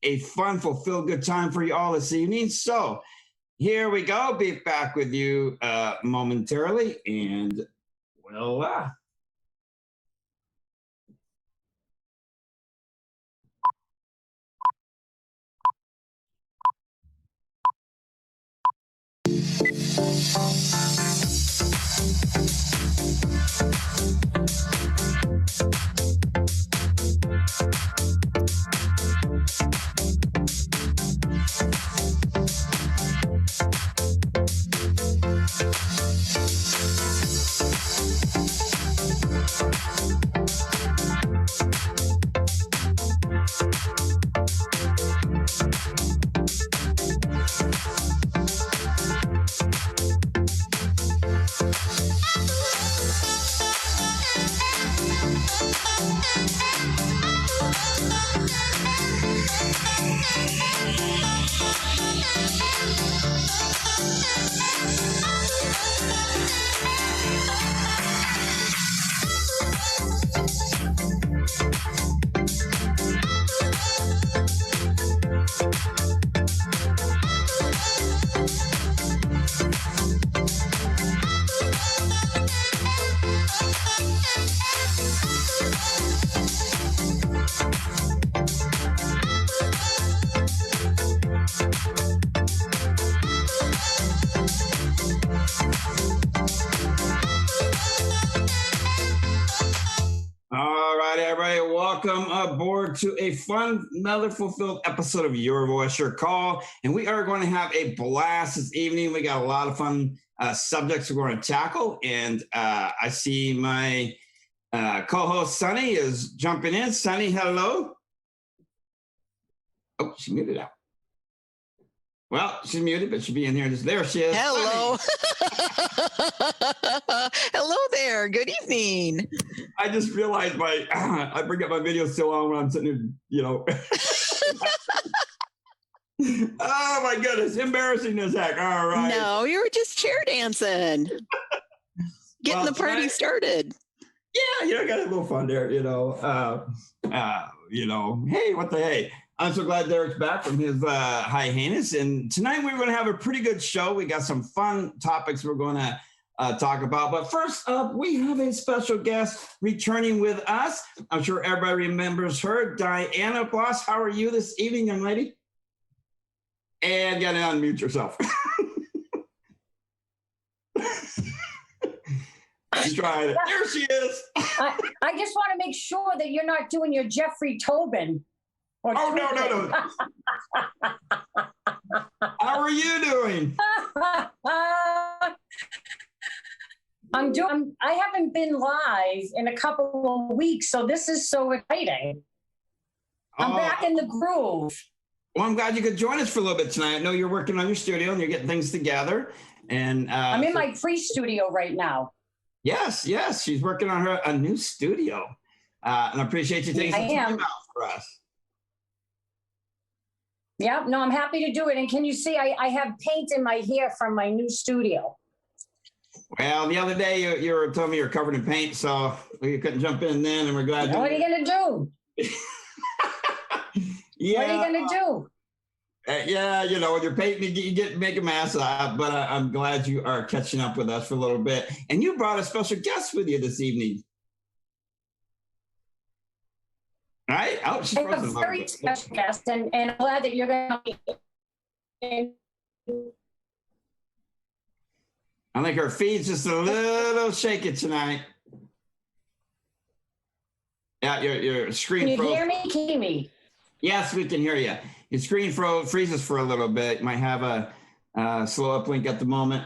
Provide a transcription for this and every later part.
a fun, fulfilled good time for you all this evening. So here we go. Be back with you momentarily. And voila. Welcome aboard to a fun, another fulfilled episode of Your Voice, Your Call. And we are going to have a blast this evening. We got a lot of fun subjects we're going to tackle. And I see my co-host, Sunny, is jumping in. Sunny, hello. Oh, she muted out. Well, she's muted, but she'll be in here. There she is. Hello. Hello there. Good evening. I just realized I bring up my video so long when I'm sitting here, you know. Oh my goodness, embarrassing as heck. All right. No, you were just chair dancing. Getting the party started. Yeah, got a little fun there, hey, what the hey. I'm so glad Derick's back from his hiatus. And tonight we're going to have a pretty good show. We got some fun topics we're going to talk about. But first up, we have a special guest returning with us. I'm sure everybody remembers her, Dianna Ploss. How are you this evening, young lady? And got to unmute yourself. She's trying it. There she is. I just want to make sure that you're not doing your Jeffrey Tobin. Oh, no. How are you doing? I haven't been live in a couple of weeks, so this is so exciting. I'm back in the groove. Well, I'm glad you could join us for a little bit tonight. I know you're working on your studio and you're getting things together. And I'm in my pre-studio right now. Yes. She's working on a new studio. And I appreciate you taking some time out for us. Yeah, no, I'm happy to do it. And can you see, I have paint in my hair from my new studio. Well, the other day you were telling me you're covered in paint, so we couldn't jump in then, and we're glad. What are you going to do? Yeah. What are you going to do? When you're painting, you make a mess. But I'm glad you are catching up with us for a little bit. And you brought a special guest with you this evening. Right? Oh, she's frozen. A very special guest, and I'm glad that you're going to be. I think her feed's just a little shaky tonight. Yeah, your screen froze. Can you hear me? Can you hear me? Yes, we can hear you. Your screen freezes for a little bit. You might have a slow uplink at the moment.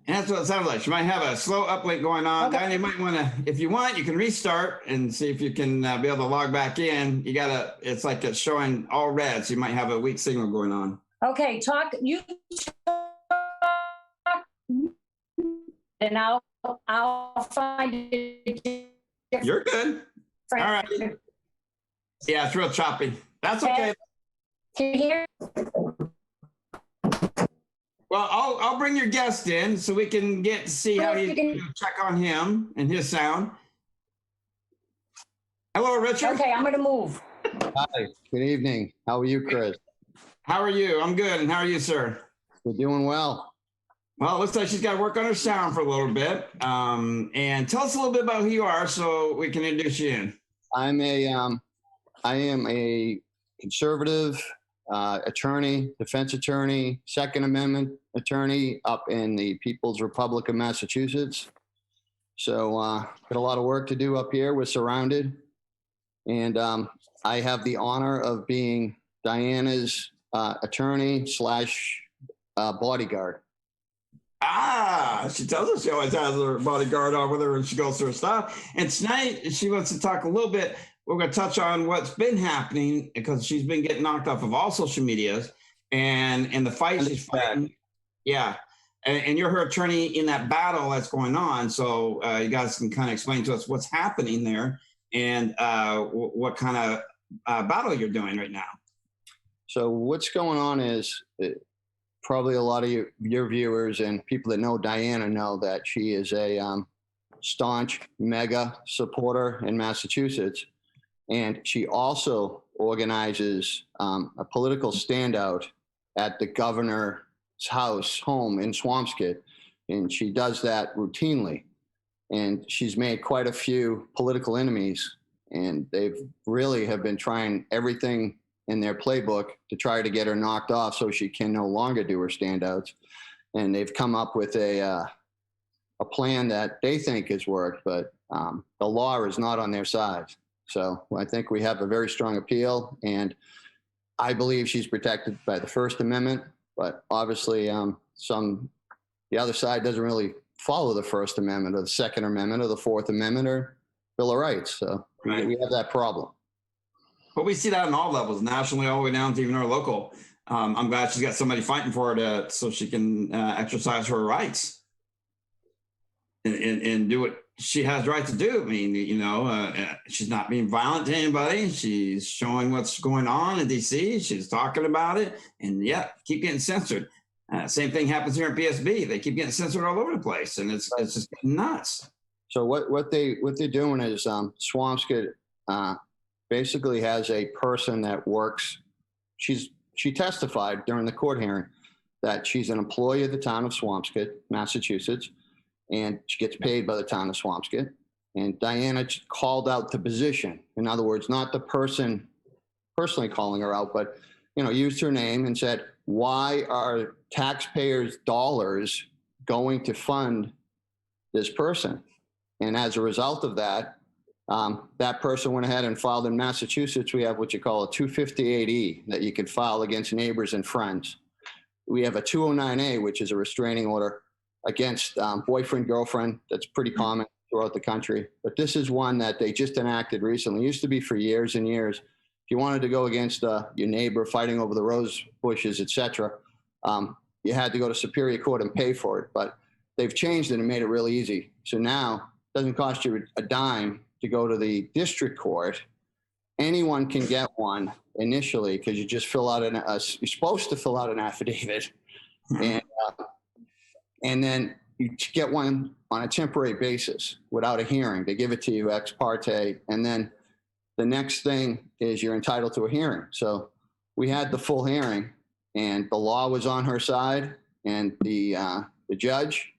And that's what it sounds like. She might have a slow uplink going on. Okay. Dianna, you might want to, if you want, you can restart and see if you can be able to log back in. It's like it's showing all red, so you might have a weak signal going on. Okay, you talk, and I'll find it. You're good. All right. Yeah, it's real choppy. That's okay. Can you hear? Well, I'll bring your guest in so we can get to see how you can check on him and his sound. Richard. Okay, I'm going to move. Hi, good evening. How are you, Chris? How are you? I'm good. And how are you, sir? We're doing well. Well, it looks like she's got to work on her sound for a little bit. And tell us a little bit about who you are so we can introduce you in. I am a conservative attorney, defense attorney, Second Amendment attorney up in the People's Republic of Massachusetts. So got a lot of work to do up here. We're surrounded. And I have the honor of being Dianna's attorney / bodyguard. She tells us she always has her bodyguard on with her when she goes through her stuff. And tonight she wants to talk a little bit. We're going to touch on what's been happening because she's been getting knocked off of all social medias and the fight she's fighting. Yeah. And you're her attorney in that battle that's going on. So you guys can kind of explain to us what's happening there and what kind of battle you're doing right now. So what's going on is probably a lot of your viewers and people that know Dianna know that she is a staunch mega supporter in Massachusetts. And she also organizes a political standout at the governor's home in Swampscott. And she does that routinely. And she's made quite a few political enemies. And they've really have been trying everything in their playbook to try to get her knocked off so she can no longer do her standouts. And they've come up with a plan that they think has worked, but the law is not on their side. So I think we have a very strong appeal, and I believe she's protected by the First Amendment, but obviously the other side doesn't really follow the First Amendment or the Second Amendment or the Fourth Amendment or Bill of Rights. So Right. we have that problem. But we see that on all levels, nationally, all the way down to even our local. I'm glad she's got somebody fighting for her so she can exercise her rights and do what she has the right to do. I mean, she's not being violent to anybody. She's showing what's going on in D.C. She's talking about it, and keep getting censored. Same thing happens here in PSB. They keep getting censored all over the place, and it's just nuts. So what they're doing is Swampscott basically has a person that works. She testified during the court hearing that she's an employee of the town of Swampscott, Massachusetts, and she gets paid by the town of Swampscott. And Dianna called out the position. In other words, not the person personally calling her out, but used her name and said, "Why are taxpayers' dollars going to fund this person?" And as a result of that, that person went ahead and filed in Massachusetts. We have what you call a 258E that you can file against neighbors and friends. We have a 209A, which is a restraining order against boyfriend, girlfriend. That's pretty common throughout the country. But this is one that they just enacted recently. It used to be for years and years. If you wanted to go against your neighbor fighting over the rose bushes, etc., you had to go to Superior Court and pay for it. But they've changed it and made it really easy. So now it doesn't cost you a dime to go to the district court. Anyone can get one initially because you just fill out you're supposed to fill out an affidavit, and then you get one on a temporary basis without a hearing. They give it to you ex parte, and then the next thing is you're entitled to a hearing. So we had the full hearing, and the law was on her side, and the judge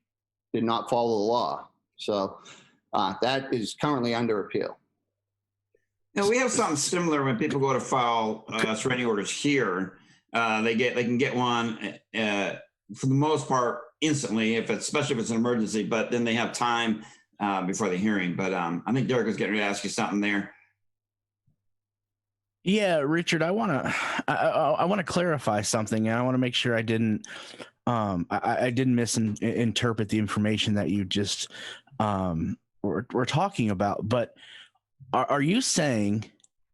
did not follow the law. So that is currently under appeal. Now, we have something similar when people go to file restraining orders here. They can get one for the most part instantly, especially if it's an emergency. But then they have time before the hearing. But I think Derick was getting ready to ask you something there. Yeah, Richard, I want to clarify something, and I want to make sure I didn't misinterpret the information that you just we're talking about. But are you saying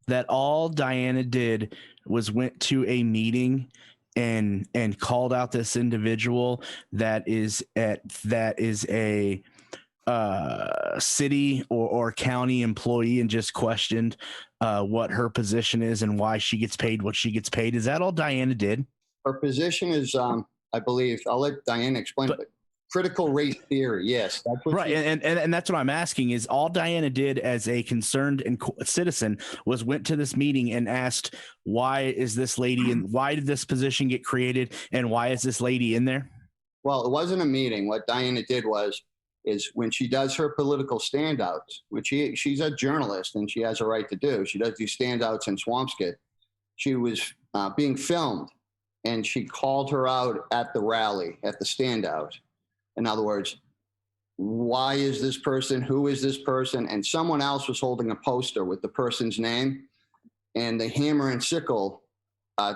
that all Dianna did was went to a meeting and called out this individual that is a city or county employee and just questioned what her position is and why she gets paid what she gets paid? Is that all Dianna did? Her position is, I believe, I'll let Dianna explain it. Critical race theory, yes. That's what Right, and that's what I'm asking is all Dianna did as a concerned citizen was went to this meeting and asked, why is this lady and why did this position get created and why is this lady in there? Well, it wasn't a meeting. What Dianna did is when she does her political standouts, which she's a journalist and she has a right to do. She does these standouts in Swampscott. She was being filmed and she called her out at the rally, at the standout. In other words, why is this person? Who is this person? And someone else was holding a poster with the person's name and the hammer and sickle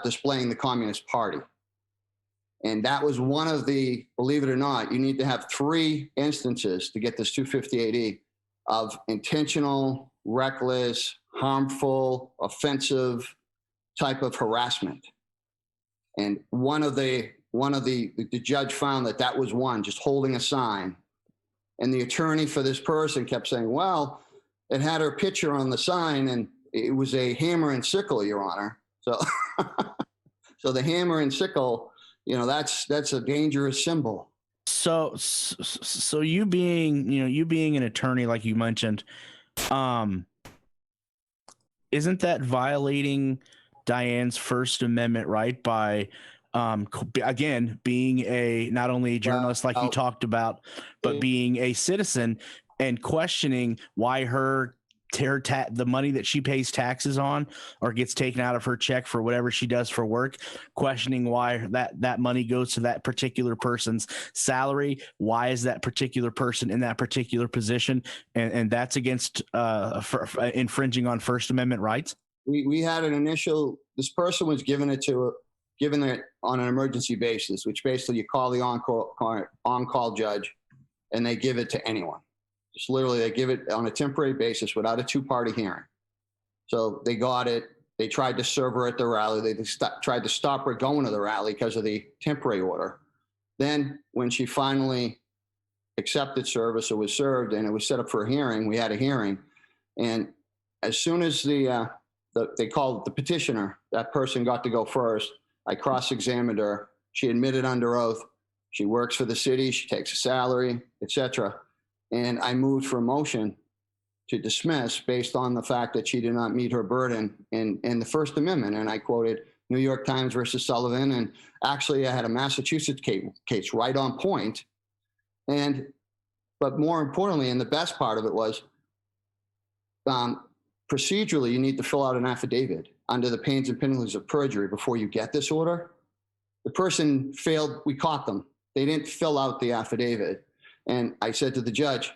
displaying the Communist Party. And that was one of the, believe it or not, you need to have 3 instances to get this 258E of intentional, reckless, harmful, offensive type of harassment. And the judge found that was one, just holding a sign. And the attorney for this person kept saying, well, it had her picture on the sign and it was a hammer and sickle, Your Honor. So, so the hammer and sickle, that's a dangerous symbol. So you being an attorney, like you mentioned, isn't that violating Dianne's First Amendment right by, again, being not only a journalist like you talked about, but being a citizen and questioning why the money that she pays taxes on or gets taken out of her check for whatever she does for work, questioning why that money goes to that particular person's salary. Why is that particular person in that particular position? And that's against infringing on First Amendment rights. We had an initial, this person was given it on an emergency basis, which basically you call the on-call judge and they give it to anyone. Just literally, they give it on a temporary basis without a 2-party hearing. So they got it. They tried to serve her at the rally. They tried to stop her going to the rally because of the temporary order. Then when she finally accepted service or was served and it was set up for a hearing, we had a hearing. And as soon as they called the petitioner, that person got to go first. I cross-examined her. She admitted under oath. She works for the city. She takes a salary, etc. And I moved for a motion to dismiss based on the fact that she did not meet her burden in the First Amendment. And I quoted New York Times versus Sullivan. And actually, I had a Massachusetts case right on point. But more importantly, and the best part of it was, procedurally, you need to fill out an affidavit under the pains and penalties of perjury before you get this order. The person failed. We caught them. They didn't fill out the affidavit. And I said to the judge,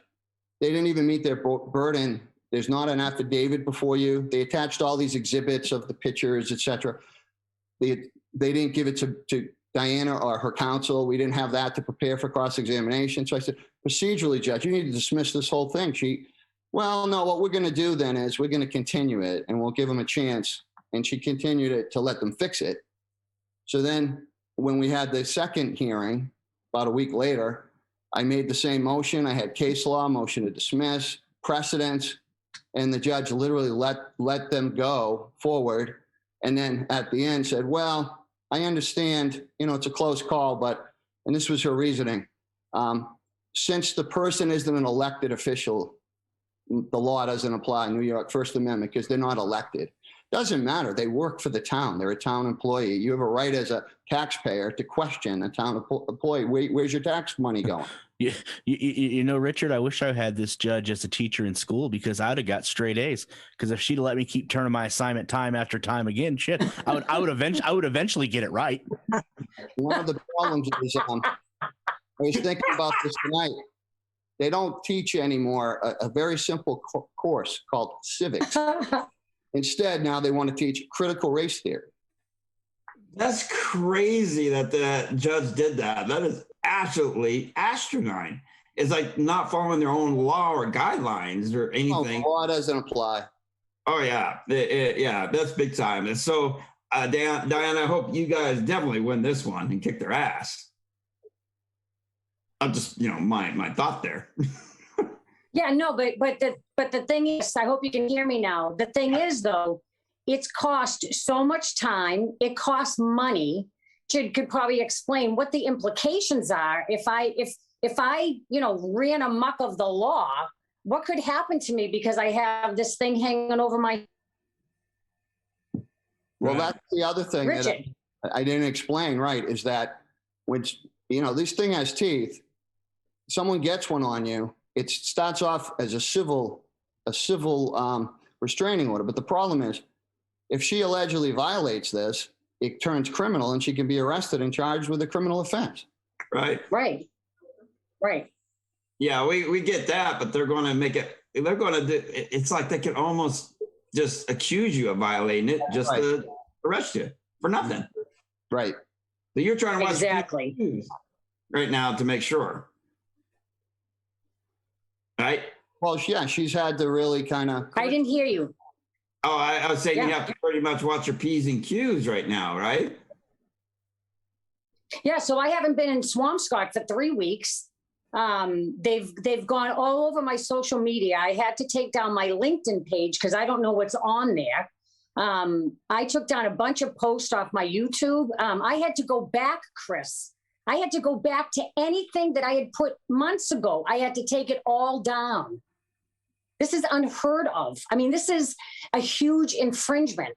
they didn't even meet their burden. There's not an affidavit before you. They attached all these exhibits of the pictures, etc. They didn't give it to Dianna or her counsel. We didn't have that to prepare for cross-examination. So I said, procedurally, judge, you need to dismiss this whole thing. Well, no, what we're going to do then is we're going to continue it and we'll give them a chance. And she continued it to let them fix it. So then when we had the second hearing, about a week later, I made the same motion. I had case law, motion to dismiss, precedents, and the judge literally let them go forward. And then at the end said, well, I understand, it's a close call, and this was her reasoning. Since the person isn't an elected official, the law doesn't apply, New York First Amendment, because they're not elected. Doesn't matter. They work for the town. They're a town employee. You have a right as a taxpayer to question a town employee. Where's your tax money going? Richard, I wish I had this judge as a teacher in school because I'd have got straight A's. Because if she'd let me keep turning my assignment time after time again, shit, I would eventually get it right. One of the problems is, I was thinking about this tonight. They don't teach anymore a very simple course called civics. Instead, now they want to teach critical race theory. That's crazy that the judge did that. That is absolutely asinine. It's like not following their own law or guidelines or anything. No, law doesn't apply. Oh, yeah. Yeah, that's big time. And so, Dianna, I hope you guys definitely win this one and kick their ass. I'm just, my thought there. Yeah, no, but the thing is, I hope you can hear me now. The thing is, though, it's cost so much time. It costs money. Could probably explain what the implications are if ran amok of the law, what could happen to me because I have this thing hanging over my. Well, that's the other thing Richard. that I didn't explain, right, is that when, this thing has teeth, someone gets one on you, it starts off as a civil restraining order. But the problem is, if she allegedly violates this, it turns criminal and she can be arrested and charged with a criminal offense. Right. Right. Yeah, we get that, but they're going to make it, they're going to do, it's like they can almost just accuse you of violating it just to arrest you for nothing. Right. So you're trying to watch Exactly. right now to make sure. Right? Well, yeah, she's had to really kind of. I didn't hear you. Oh, I was saying you Yeah. have to pretty much watch your P's and Q's right now, right? Yeah, so I haven't been in Swampscott for 3 weeks. They've gone all over my social media. I had to take down my LinkedIn page because I don't know what's on there. I took down a bunch of posts off my YouTube. I had to go back, Chris. I had to go back to anything that I had put months ago. I had to take it all down. This is unheard of. I mean, this is a huge infringement.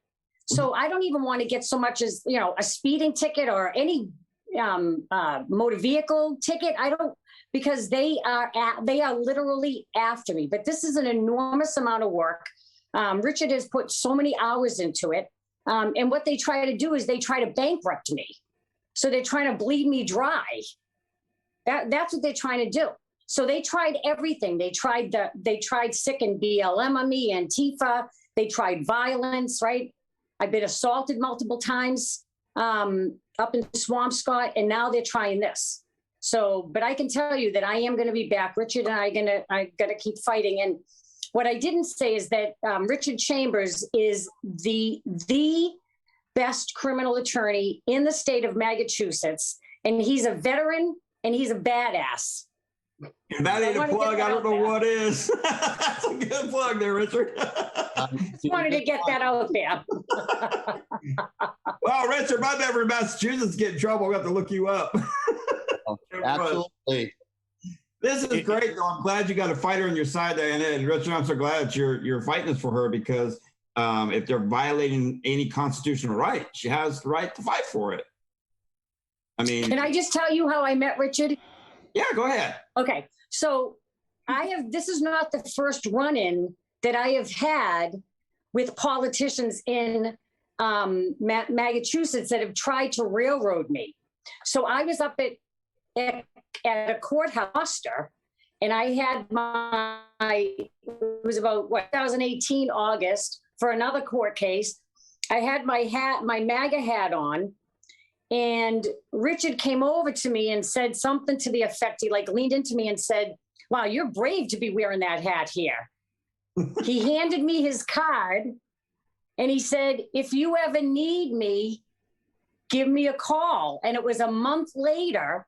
So I don't even want to get so much as, a speeding ticket or any motor vehicle ticket. I don't, because they are literally after me. But this is an enormous amount of work. Richard has put so many hours into it. And what they try to do is they try to bankrupt me. So they're trying to bleed me dry. That's what they're trying to do. So they tried everything. They tried sick and BLM on me, Antifa. They tried violence, right? I've been assaulted multiple times up in Swampscott, and now they're trying this. So, but I can tell you that I am going to be back. Richard and I are gonna keep fighting. And what I didn't say is that Richard Chambers is the best criminal attorney in the state of Massachusetts, and he's a veteran and he's a badass. If that ain't a plug, I don't know what is. That's a good plug there, Richard. Just wanted to get that out there. Well, Richard, my member in Massachusetts get in trouble. We have to look you up. Absolutely. This is great, though. I'm glad you got a fighter on your side, Diana. And Richard, I'm so glad that you're fighting this for her because if they're violating any constitutional right, she has the right to fight for it. I mean, can I just tell you how I met Richard? Yeah, go ahead. Okay, so this is not the first run-in that I have had with politicians in Massachusetts that have tried to railroad me. So I was up at a courthouse, and I had it was about 2018 August for another court case. I had my MAGA hat on, and Richard came over to me and said something to the effect, he leaned into me and said, "Wow, you're brave to be wearing that hat here." He handed me his card and he said, "If you ever need me, give me a call." And it was a month later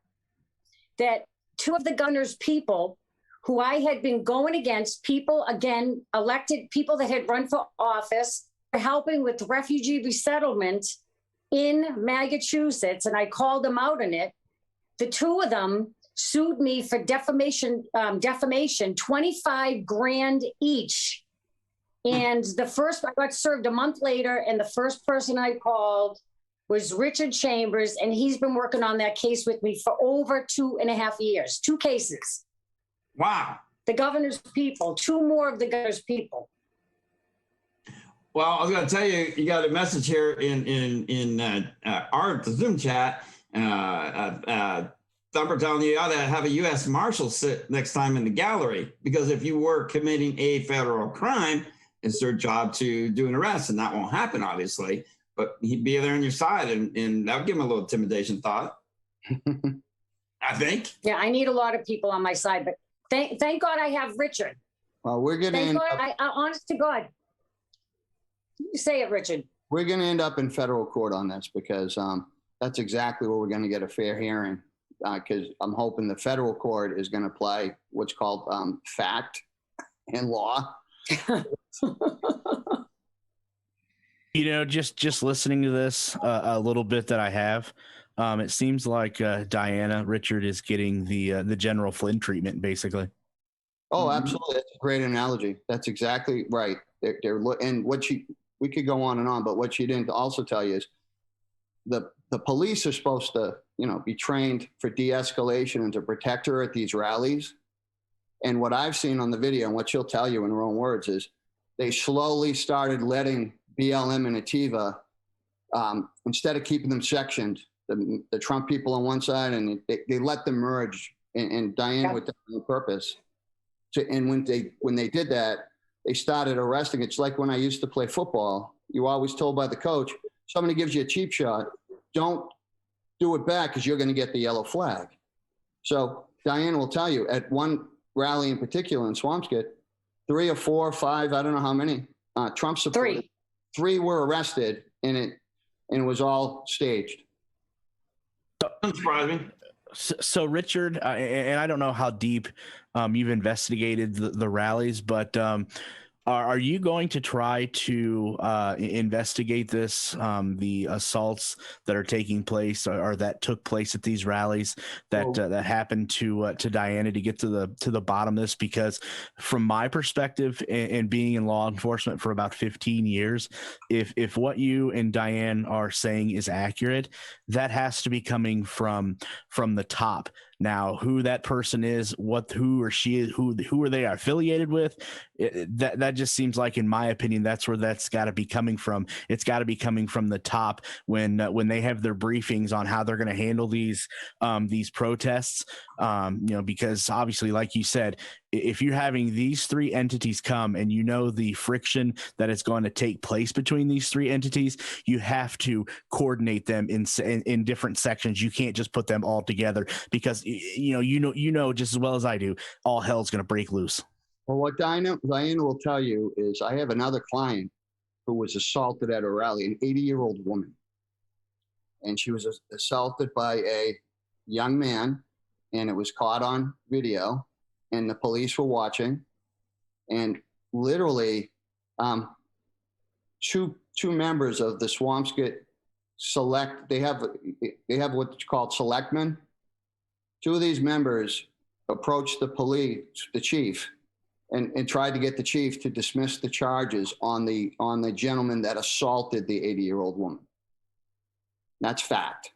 that two of the governor's people who I had been going against, people, again, elected people that had run for office, were helping with refugee resettlement in Massachusetts, and I called them out on it. The two of them sued me for defamation, 25 grand each. And I got served a month later, and the first person I called was Richard Chambers, and he's been working on that case with me for over 2.5 years, 2 cases. Wow. The governor's people, 2 more of the governor's people. Well, I was going to tell you, you got a message here in the Zoom chat. Thumper telling you ought to have a U.S. Marshal sit next time in the gallery, because if you were committing a federal crime, it's their job to do an arrest, and that won't happen, obviously. But he'd be there on your side, and that would give him a little intimidation thought. I think. Yeah, I need a lot of people on my side, but thank God I have Richard. Well, we're going to end up, honest to God. You say it, Richard. We're going to end up in federal court on this because that's exactly where we're going to get a fair hearing. Because I'm hoping the federal court is going to apply what's called fact and law. Just listening to this a little bit that I have, It seems like Dianna Richard is getting the General Flynn treatment, basically. Oh, absolutely. That's a great analogy. That's exactly right. And we could go on and on, but what she didn't also tell you is the police are supposed to, be trained for de-escalation and to protect her at these rallies. And what I've seen on the video and what she'll tell you in her own words is they slowly started letting BLM and Ativa, instead of keeping them sectioned, the Trump people on one side, and they let them merge. And Dianna with that on purpose. And when they did that, they started arresting. It's like when I used to play football. You were always told by the coach, somebody gives you a cheap shot, don't do it back because you're going to get the yellow flag. So Dianna will tell you at one rally in particular in Swampscott, 3 or 4 or 5, I don't know how many, Trump supporters, 3 were arrested, and it was all staged. Doesn't surprise me. So Richard, and I don't know how deep you've investigated the rallies, but are you going to try to investigate this, the assaults that are taking place or that took place at these rallies that happened to Dianna, to get to the bottom of this? Because from my perspective, and being in law enforcement for about 15 years, if what you and Dianna are saying is accurate, that has to be coming from the top. Now, who that person is, who or she is, who are they affiliated with? That just seems like, in my opinion, that's where that's got to be coming from. It's got to be coming from the top when they have their briefings on how they're going to handle these protests. Because obviously, like you said, if you're having these 3 entities come and the friction that is going to take place between these 3 entities, you have to coordinate them in different sections. You can't just put them all together, because you know just as well as I do, all hell's going to break loose. Well, what Dianna will tell you is, I have another client who was assaulted at a rally, an 80-year-old woman, and she was assaulted by a young man, and it was caught on video. And the police were watching, and literally, 2 members of the Swampscott select. They have what's called selectmen. 2 of these members approached the chief, and tried to get the chief to dismiss the charges on the gentleman that assaulted the 80-year-old woman. That's fact.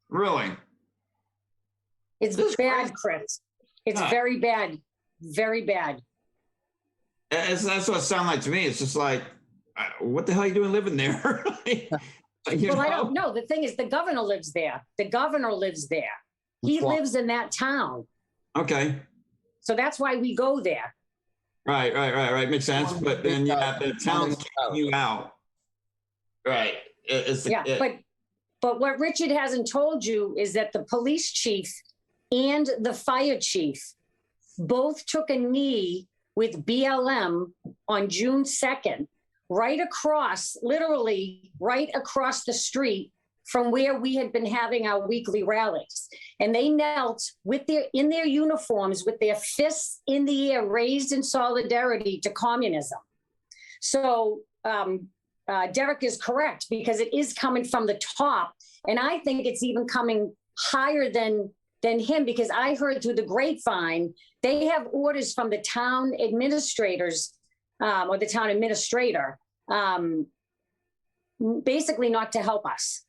Really? It's bad, Chris. It's very bad. Very bad. That's what it sounds like to me. It's just like, what the hell are you doing living there? I don't know. The thing is, the governor lives there. He lives in that town. Okay. So that's why we go there. Right. Makes sense. But then the town's kicking you out. Right. But what Richard hasn't told you is that the police chief and the fire chief both took a knee with BLM on June 2nd, literally right across the street from where we had been having our weekly rallies. And they knelt in their uniforms with their fists in the air, raised in solidarity to communism. So Derick is correct, because it is coming from the top. And I think it's even coming higher than him, because I heard through the grapevine, they have orders from the town administrators or the town administrator, basically not to help us.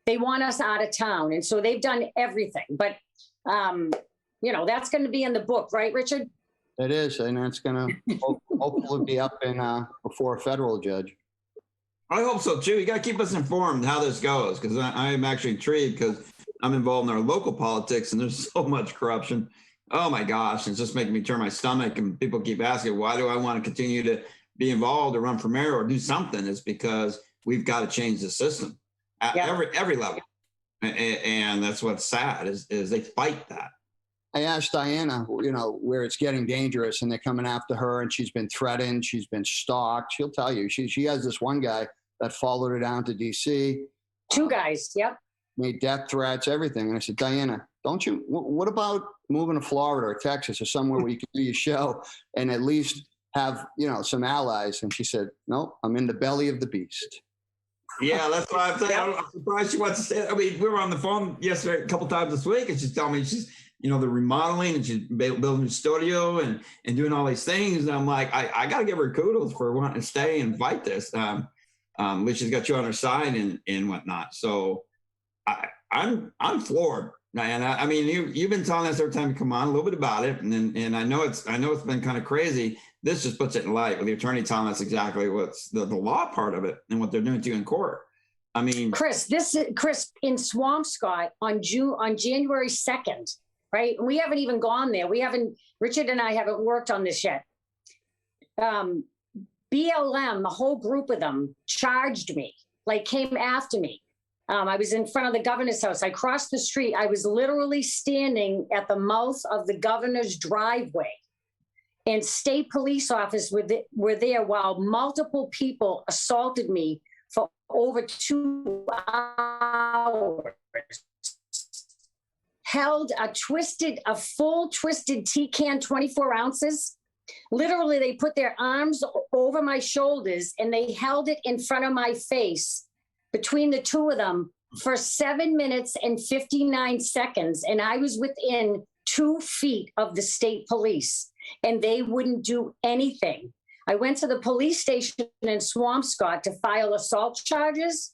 They want us out of town. And so they've done everything. But, that's going to be in the book, right, Richard? It is. And it's going to hopefully be up before a federal judge. I hope so, too. You got to keep us informed how this goes, because I am actually intrigued, because I'm involved in our local politics, and there's so much corruption. Oh, my gosh. It's just making me turn my stomach. And people keep asking, why do I want to continue to be involved or run for mayor or do something? It's because we've got to change the system at every level. And that's what's sad is they fight that. I asked Dianna, where it's getting dangerous, and they're coming after her, and she's been threatened. She's been stalked. She'll tell you. She has this one guy that followed her down to D.C. 2 guys. Yep. Made death threats, everything. And I said, Dianna, what about moving to Florida or Texas or somewhere where you can do your show and at least have, some allies? And she said, no, I'm in the belly of the beast. Yeah, that's why I'm saying. I'm surprised she wants to say it. I mean, we were on the phone yesterday a couple times this week, and she's telling me she's, the remodeling and she's building a studio and doing all these things. And I'm like, I got to give her kudos for wanting to stay and fight this. Which has got you on her side and whatnot. So I'm floored, Dianna. I mean, you've been telling us every time you come on a little bit about it, and I know it's been kind of crazy. This just puts it in light with the attorney telling us exactly what's the law part of it and what they're doing to you in court. I mean, Chris in Swampscott on January 2nd, right? We haven't even gone there. Richard and I haven't worked on this yet. BLM, the whole group of them charged me, came after me. I was in front of the governor's house. I crossed the street. I was literally standing at the mouth of the governor's driveway. And state police officers were there while multiple people assaulted me for over 2 hours. Held a full twisted tea can, 24 ounces. Literally, they put their arms over my shoulders and they held it in front of my face between the two of them for 7 minutes and 59 seconds. And I was within 2 feet of the state police. And they wouldn't do anything. I went to the police station in Swampscott to file assault charges.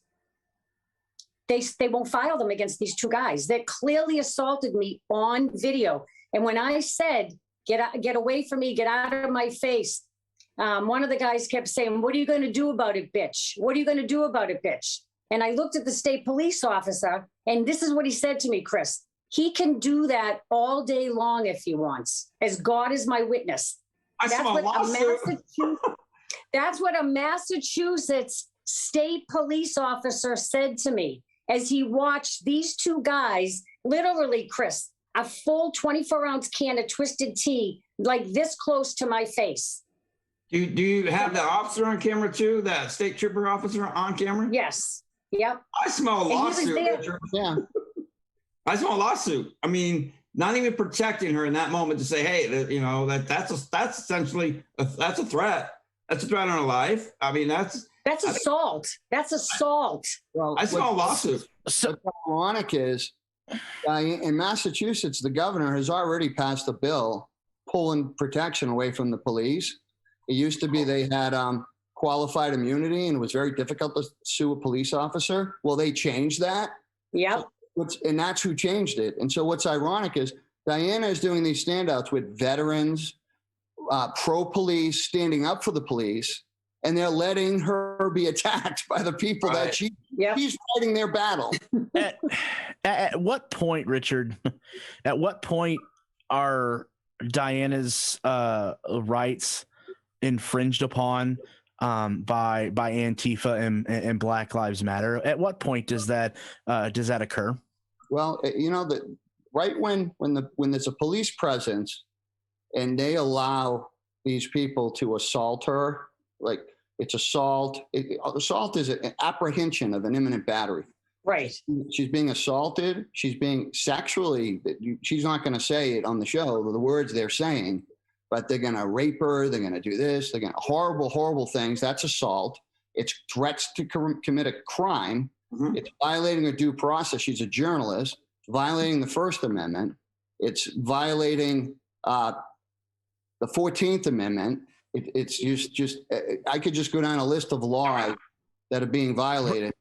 They won't file them against these 2 guys that clearly assaulted me on video. And when I said, get away from me, get out of my face, one of the guys kept saying, what are you going to do about it, bitch? What are you going to do about it, bitch? And I looked at the state police officer, and this is what he said to me, Chris. He can do that all day long if he wants, as God is my witness. That's what a Massachusetts state police officer said to me as he watched these 2 guys, literally, Chris, a full 24-ounce can of twisted tea, this close to my face. Do you have the officer on camera too, that state trooper officer on camera? Yes. Yep. I smell a lawsuit, Richard. Yeah. I smell a lawsuit. I mean, not even protecting her in that moment to say, hey, that's essentially that's a threat. That's a threat on her life. I mean, that's assault. That's assault. Well, I smell a lawsuit. So what's ironic is in Massachusetts, the governor has already passed a bill pulling protection away from the police. It used to be they had qualified immunity and it was very difficult to sue a police officer. Well, they changed that. Yep. And that's who changed it. And so what's ironic is Dianna is doing these standouts with veterans, pro-police, standing up for the police, and they're letting her be attacked by the people that she's fighting their battle. At what point, Richard, at what point are Dianna's rights infringed upon by Antifa and Black Lives Matter? At what point does that occur? Well, that right when there's a police presence and they allow these people to assault her, it's assault. Assault is an apprehension of an imminent battery. Right. She's being assaulted. She's being sexually. She's not going to say it on the show, the words they're saying, but they're going to rape her. They're going to do this. They're going to horrible, horrible things. That's assault. It's threats to commit a crime. Mm-hmm. It's violating a due process. She's a journalist. It's violating the First Amendment. It's violating the 14th Amendment. It's just I could just go down a list of laws that are being violated.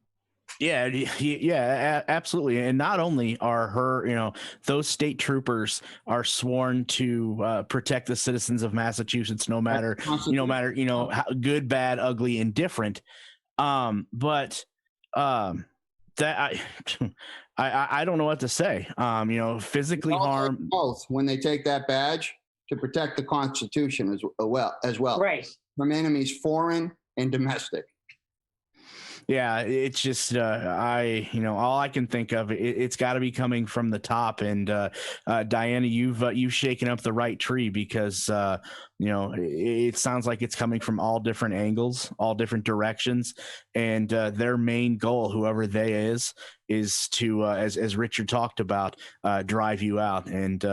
Yeah, absolutely. And not only are her, those state troopers are sworn to protect the citizens of Massachusetts, no matter how good, bad, ugly, indifferent. But that I don't know what to say. Physically harm both when they take that badge to protect the Constitution as well, right, from enemies foreign and domestic. Yeah, it's just all I can think of. It's got to be coming from the top. And Dianna, you've shaken up the right tree because it sounds like it's coming from all different angles, all different directions, and their main goal, whoever they is to as Richard talked about, drive you out. And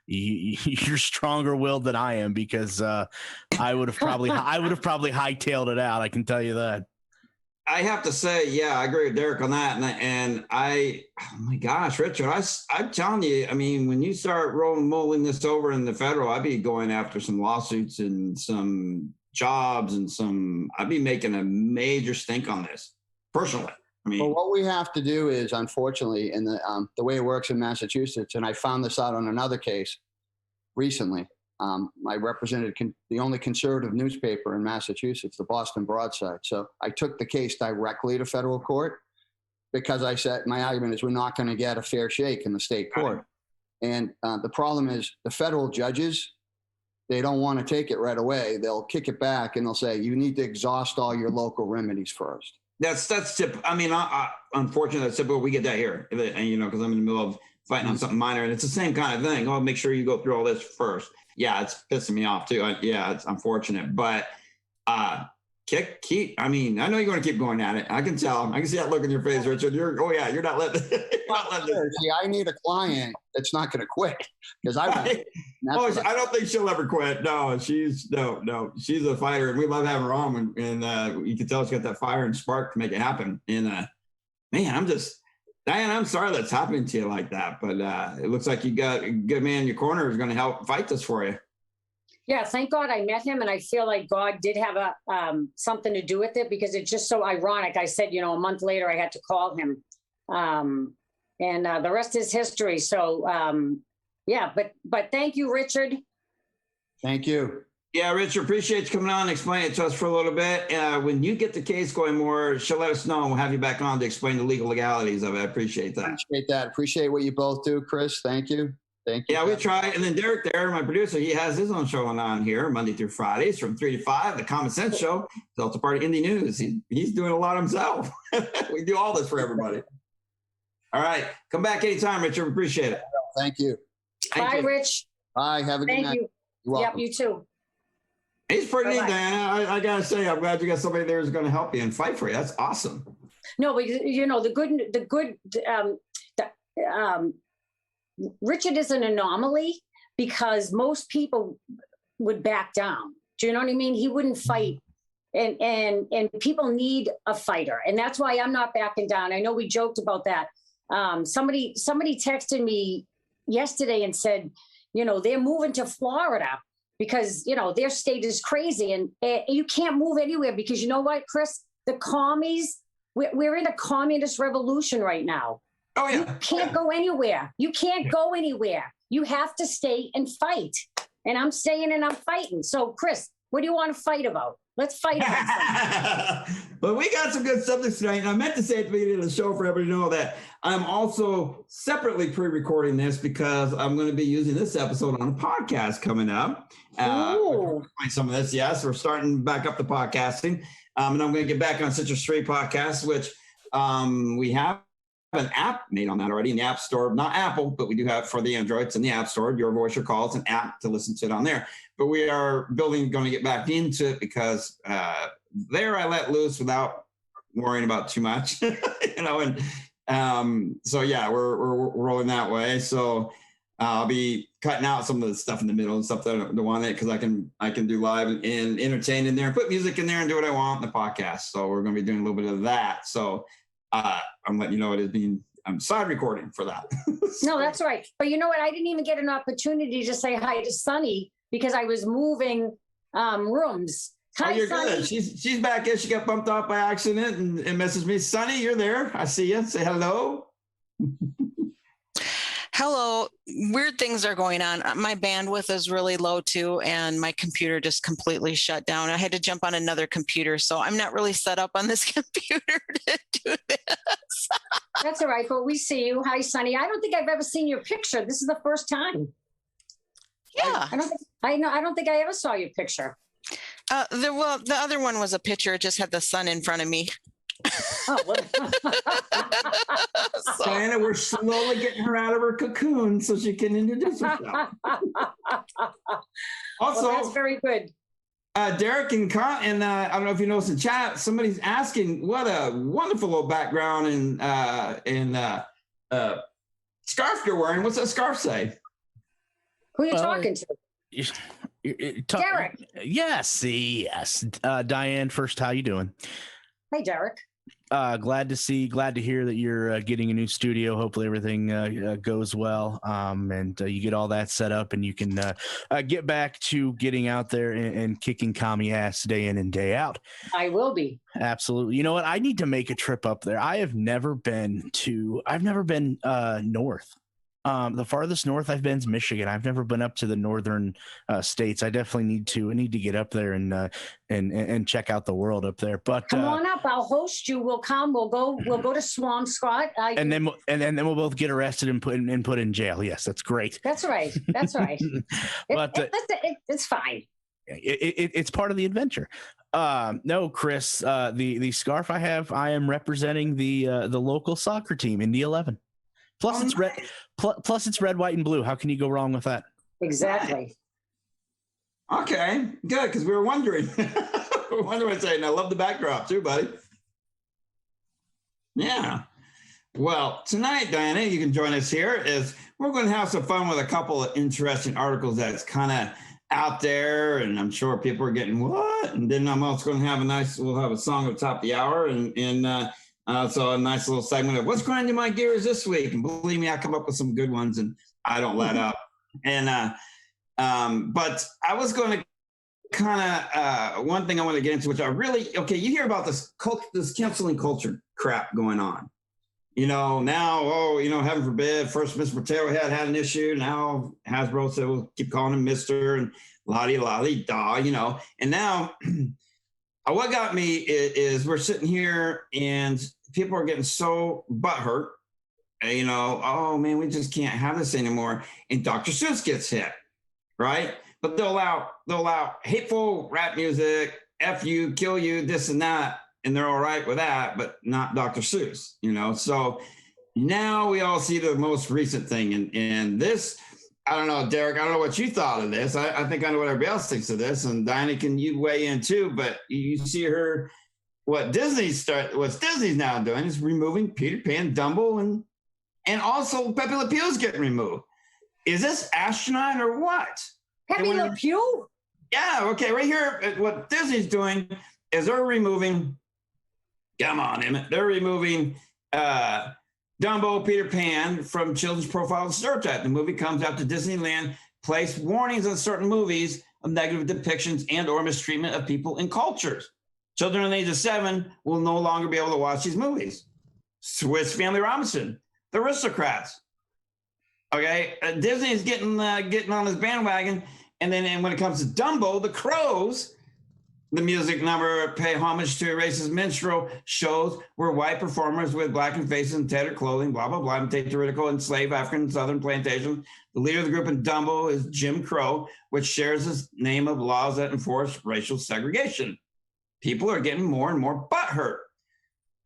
you're stronger willed than I am because I would have probably hightailed it out. I can tell you that. I have to say, yeah, I agree with Derick on that. Oh my gosh, Richard, I'm telling you, I mean, when you start mulling this over in the federal, I'd be going after some lawsuits and some jobs and I'd be making a major stink on this personally. I mean, well, what we have to do is, unfortunately, in the way it works in Massachusetts, and I found this out on another case recently. I represented the only conservative newspaper in Massachusetts, the Boston Broadside. So I took the case directly to federal court because I said my argument is we're not going to get a fair shake in the state court. And the problem is the federal judges, they don't want to take it right away. They'll kick it back and they'll say, you need to exhaust all your local remedies first. That's typical. I mean, unfortunately, that's typical. We get that here, and you know, because I'm in the middle of fighting on something minor, and it's the same kind of thing. Oh, make sure you go through all this first. Yeah, it's pissing me off too. Yeah, it's unfortunate, but keep. I mean, I know you're going to keep going at it. I can tell. I can see that look in your face, Richard. You're not letting. See, I need a client that's not going to quit because I don't think she'll ever quit. No, she's a fighter, and we love having her on. And you can tell she's got that fire and spark to make it happen. And man, Dianna, I'm sorry that's happening to you like that, but it looks like you got a good man in your corner who's going to help fight this for you. Yeah, thank God I met him, and I feel like God did have something to do with it because it's just so ironic. I said, a month later I had to call him, and the rest is history. So, yeah, but thank you, Richard. Thank you. Yeah, Richard, appreciate you coming on and explain it to us for a little bit. When you get the case going more, she'll let us know and we'll have you back on to explain the legal legalities of it. I appreciate that. Appreciate what you both do, Chris. Thank you. Yeah, we try. And then Derick there, my producer, he has his own show on here Monday through Fridays from 3 to 5, the Common Sense Show. He's also part of Indie News. He's doing a lot himself. We do all this for everybody. All right. Come back anytime, Richard. Appreciate it. Thank you. Bye, Rich. Bye. Have a good night. Thank you. Yep, you too. He's pretty neat, Dianna. I gotta say, I'm glad you got somebody there who's going to help you and fight for you. That's awesome. No, but Richard is an anomaly because most people would back down. Do you know what I mean? He wouldn't fight, and people need a fighter, and that's why I'm not backing down. I know we joked about that. Somebody texted me yesterday and said, they're moving to Florida because, their state is crazy and you can't move anywhere because you know what, Chris, the commies, we're in a communist revolution right now. Oh, yeah. You can't go anywhere. You can't go anywhere. You have to stay and fight. And I'm staying and I'm fighting. So, Chris, what do you want to fight about? Let's fight about something. But we got some good subjects tonight. And I meant to say at the beginning of the show for everybody to know that I'm also separately pre-recording this because I'm going to be using this episode on a podcast coming up. Some of this, yes. We're starting back up the podcasting. And I'm going to get back on Citrus 3 Podcast, which we have an app made on that already in the App Store. Not Apple, but we do have for the Androids in the App Store. Your Voice, Your Call. It's an app to listen to it on there. But we are going to get back into it because there I let loose without worrying about too much, and so yeah, we're rolling that way. So I'll be cutting out some of the stuff in the middle and stuff that I don't want it because I can do live and entertain in there and put music in there and do what I want in the podcast. So we're going to be doing a little bit of that. So I'm letting you know I'm side recording for that. No, that's right. But you know what? I didn't even get an opportunity to say hi to Sunny because I was moving rooms. Hi, you're Sunny. good. She's back in. She got bumped off by accident and messaged me. Sunny, you're there. I see you. Say hello. Hello. Weird things are going on. My bandwidth is really low too, and my computer just completely shut down. I had to jump on another computer, so I'm not really set up on this computer to do this. That's all right, but we see you. Hi, Sunny. I don't think I've ever seen your picture. This is the first time. Yeah. I don't think I ever saw your picture. The other one was a picture. It just had the sun in front of me. Oh, well. Dianna, we're slowly getting her out of her cocoon so she can introduce herself. Also, that's very good. Derick and I don't know if you noticed in chat, somebody's asking what a wonderful little background and scarf you're wearing. What's that scarf say? Who are you talking to? Derick. Yes. Diane, first, how you doing? Hey, Derick. Glad to hear that you're getting a new studio. Hopefully everything goes well, and you get all that set up, and you can get back to getting out there and kicking commie ass day in and day out. I will be. Absolutely. You know what? I need to make a trip up there. I've never been north. The farthest north I've been is Michigan. I've never been up to the northern states. I definitely need to get up there and check out the world up there. But come on up. I'll host you. We'll come. We'll go to Swampscott. And then we'll both get arrested and put in jail. Yes, that's great. That's right. But it's fine. It's part of the adventure. No, Chris, the scarf I have, I am representing the local soccer team, Indy 11. Plus it's red. Plus it's red, white, and blue. How can you go wrong with that? Exactly. Okay, good, because we were wondering. We were wondering what's saying. I love the backdrop too, buddy. Yeah. Well, tonight, Dianna, you can join us here. We're going to have some fun with a couple of interesting articles that's kind of out there, and I'm sure people are getting what. And then I'm also going to have we'll have a song at the top of the hour, and so a nice little segment of what's grinding my gears this week. And believe me, I come up with some good ones, and I don't let up. And but I was going to kind of one thing I want to get into, which you hear about this canceling culture crap going on. Now, heaven forbid, first Mr. Potato Head had an issue. Now Hasbro said we'll keep calling him Mr. and la-di-la-di-da, And now what got me is we're sitting here and people are getting so butthurt. Oh man, we just can't have this anymore. And Dr. Seuss gets hit, right? But they'll allow hateful rap music, F you, kill you, this and that. And they're all right with that, but not Dr. Seuss, So now we all see the most recent thing. And this, I don't know, Derick, I don't know what you thought of this. I think I know what everybody else thinks of this. And Dianna, can you weigh in too? But you see her, what Disney's now doing is removing Peter Pan, Dumbo, and also Pepe Le Pew's getting removed. Is this asinine or what? Pepe Le Pew? Yeah, okay, right here, what Disney's doing is they're removing, come on, Emmett, they're removing Dumbo, Peter Pan from Children's Profile of Stereotype. The movie comes after Disneyland placed warnings on certain movies of negative depictions and or mistreatment of people and cultures. Children under the age of 7 will no longer be able to watch these movies. Swiss Family Robinson, The Aristocrats. Okay, Disney is getting on this bandwagon. And then when it comes to Dumbo, The Crows, the music number pay homage to a racist minstrel shows where white performers with blackened faces and tattered clothing, blah, blah, blah, imitate the ridicule enslaved African and Southern plantations. The leader of the group in Dumbo is Jim Crow, which shares his name of laws that enforce racial segregation. People are getting more and more butthurt.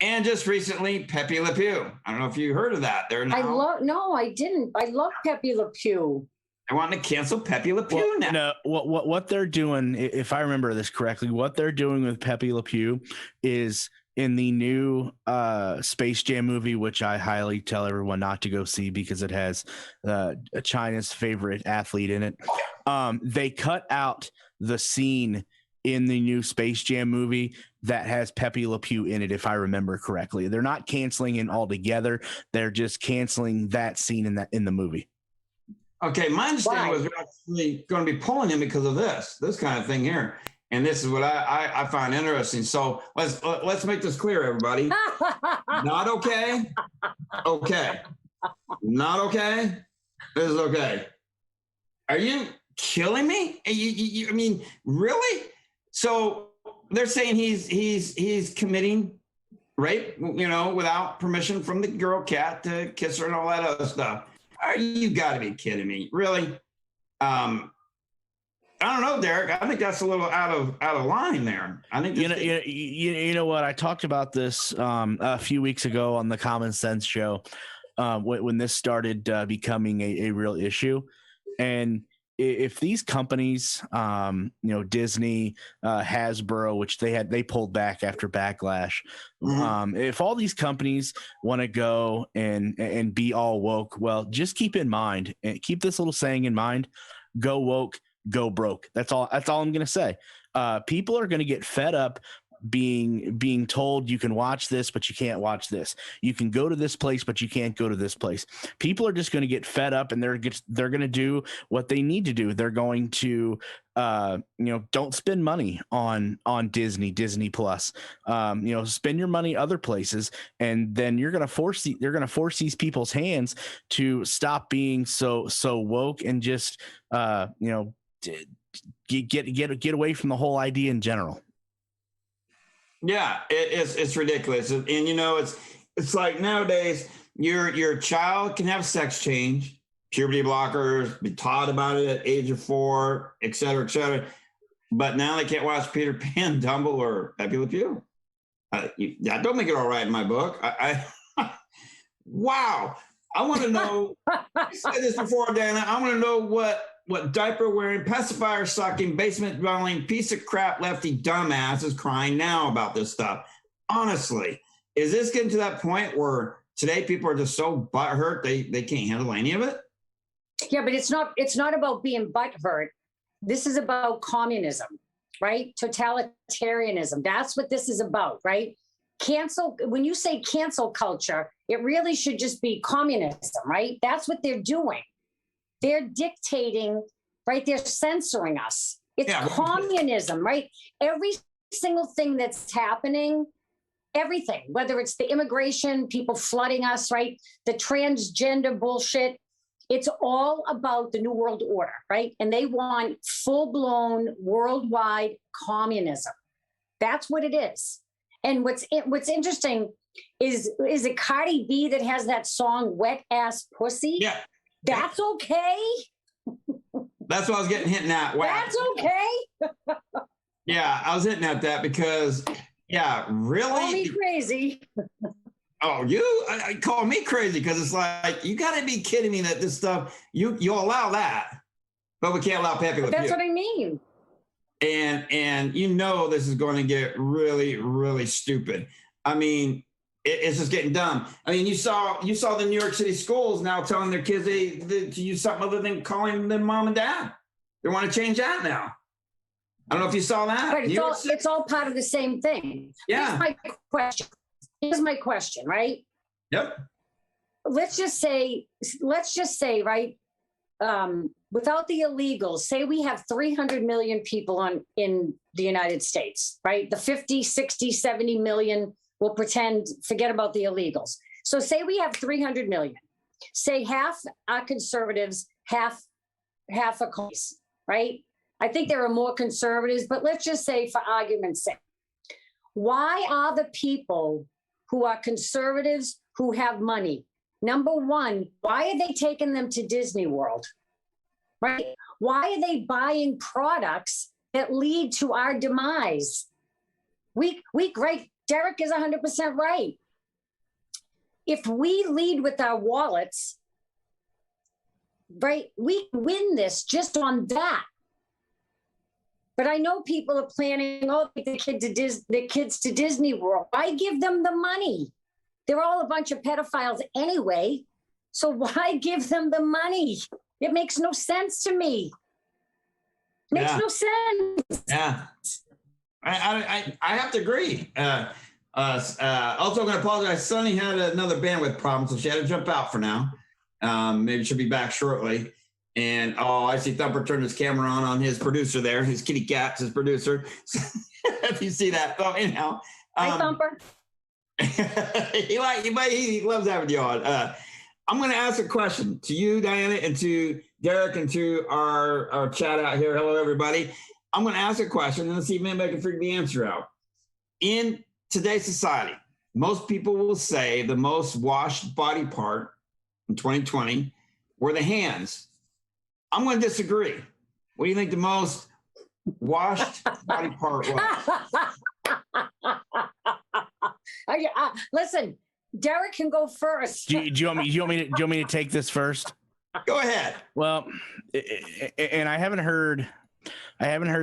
And just recently, Pepe Le Pew. I don't know if you heard of that. No, I didn't. I love Pepe Le Pew. I want to cancel Pepe Le Pew now. No, what they're doing, if I remember this correctly, what they're doing with Pepe Le Pew is in the new Space Jam movie, which I highly tell everyone not to go see because it has China's favorite athlete in it. They cut out the scene in the new Space Jam movie that has Pepe Le Pew in it, if I remember correctly. They're not canceling it altogether. They're just canceling that scene in the movie. Okay, my understanding was we're actually going to be pulling him because of this kind of thing here. And this is what I find interesting. So let's make this clear, everybody. Not okay. Okay. Not okay. This is okay. Are you killing me? I mean, really? So they're saying he's committing rape, without permission from the girl cat to kiss her and all that other stuff. You got to be kidding me, really? I don't know, Derick. I think that's a little out of line there. I think you know what? I talked about this a few weeks ago on the Common Sense show when this started becoming a real issue. And if these companies, Disney, Hasbro, which they pulled back after backlash, if all these companies want to go and be all woke, well, just keep in mind and keep this little saying in mind: go woke, go broke. That's all I'm going to say. People are going to get fed up being told you can watch this, but you can't watch this. You can go to this place, but you can't go to this place. People are just going to get fed up, and they're going to do what they need to do. They're going to don't spend money on Disney Plus. Spend your money other places, and then you're going to force these people's hands to stop being so woke and just get away from the whole idea in general. Yeah, it's ridiculous, and it's like nowadays your child can have sex change, puberty blockers, be taught about it at age of 4, et cetera, but now they can't watch Peter Pan, Dumbo, or Pepe Le Pew. That don't make it all right in my book. Wow. I want to know. I said this before, Dianna. I want to know what diaper wearing, pacifier sucking, basement dwelling, piece of crap lefty dumbass is crying now about this stuff. Honestly, is this getting to that point where today people are just so butthurt they can't handle any of it? Yeah, but it's not about being butthurt. This is about communism, right? Totalitarianism. That's what this is about, right? When you say cancel culture, it really should just be communism, right? That's what they're doing. They're dictating, right? They're censoring us. It's communism, right? Every single thing that's happening, everything, whether it's the immigration, people flooding us, right? The transgender bullshit, it's all about the New World Order, right? And they want full-blown worldwide communism. That's what it is. And what's interesting is it Cardi B that has that song "Wet Ass Pussy"? Yeah, that's okay. That's what I was getting at. Wow. That's okay. Yeah, I was hitting at that because, really. Call me crazy. Oh, I call me crazy because it's like you got to be kidding me that this stuff you allow that, but we can't allow Pepe Le Pew. That's what I mean. And this is going to get really, really stupid. I mean, it's just getting dumb. I mean, you saw the New York City schools now telling their kids to use something other than calling them mom and dad. They want to change that now. I don't know if you saw that. Right, it's all part of the same thing. Yeah. Here's my question, right? Yep. Let's just say, right, without the illegals, say we have 300 million people in the United States, right? The 50, 60, 70 million, we'll forget about the illegals. So say we have 300 million. Say half are conservatives, half are communists, right? I think there are more conservatives, but let's just say for argument's sake, why are the people who are conservatives who have money, number one, why are they taking them to Disney World? Right? Why are they buying products that lead to our demise? Right. Derick is 100% right. If we lead with our wallets, right, we win this just on that. But I know people are planning, take the kids to Disney World. Why give them the money? They're all a bunch of pedophiles anyway. So why give them the money? It makes no sense to me. Makes no sense. Yeah. I have to agree. Also, I'm going to apologize. Sunny had another bandwidth problem, so she had to jump out for now. Maybe she'll be back shortly. And I see Thumper turned his camera on his producer there. His kitty cat's his producer. If you see that. Oh, anyhow. Hi, Thumper. he loves having you on. I'm going to ask a question to you, Dianna, and to Derick, and to our chat out here. Hello, everybody. I'm going to ask a question and let's see if maybe I can figure the answer out. In today's society, most people will say the most washed body part in 2020 were the hands. I'm going to disagree. What do you think the most washed body part was? Listen, Derick can go first. Do you want me to take this first? Go ahead. Well, and I haven't heard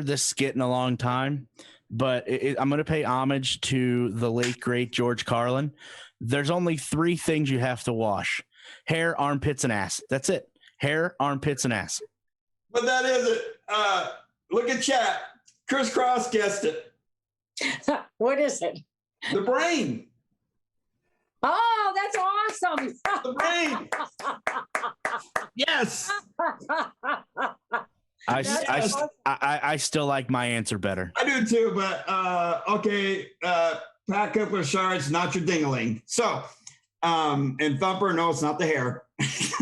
this skit in a long time, but I'm going to pay homage to the late great George Carlin. There's only 3 things you have to wash: hair, armpits, and ass. That's it. Hair, armpits, and ass. But that isn't. Look at chat. Chris Cross guessed it. What is it? The brain. Oh, that's awesome. The brain. Yes. I still like my answer better. I do too, but okay. Pack up with shards, not your dingling. So, and Thumper, no, it's not the hair.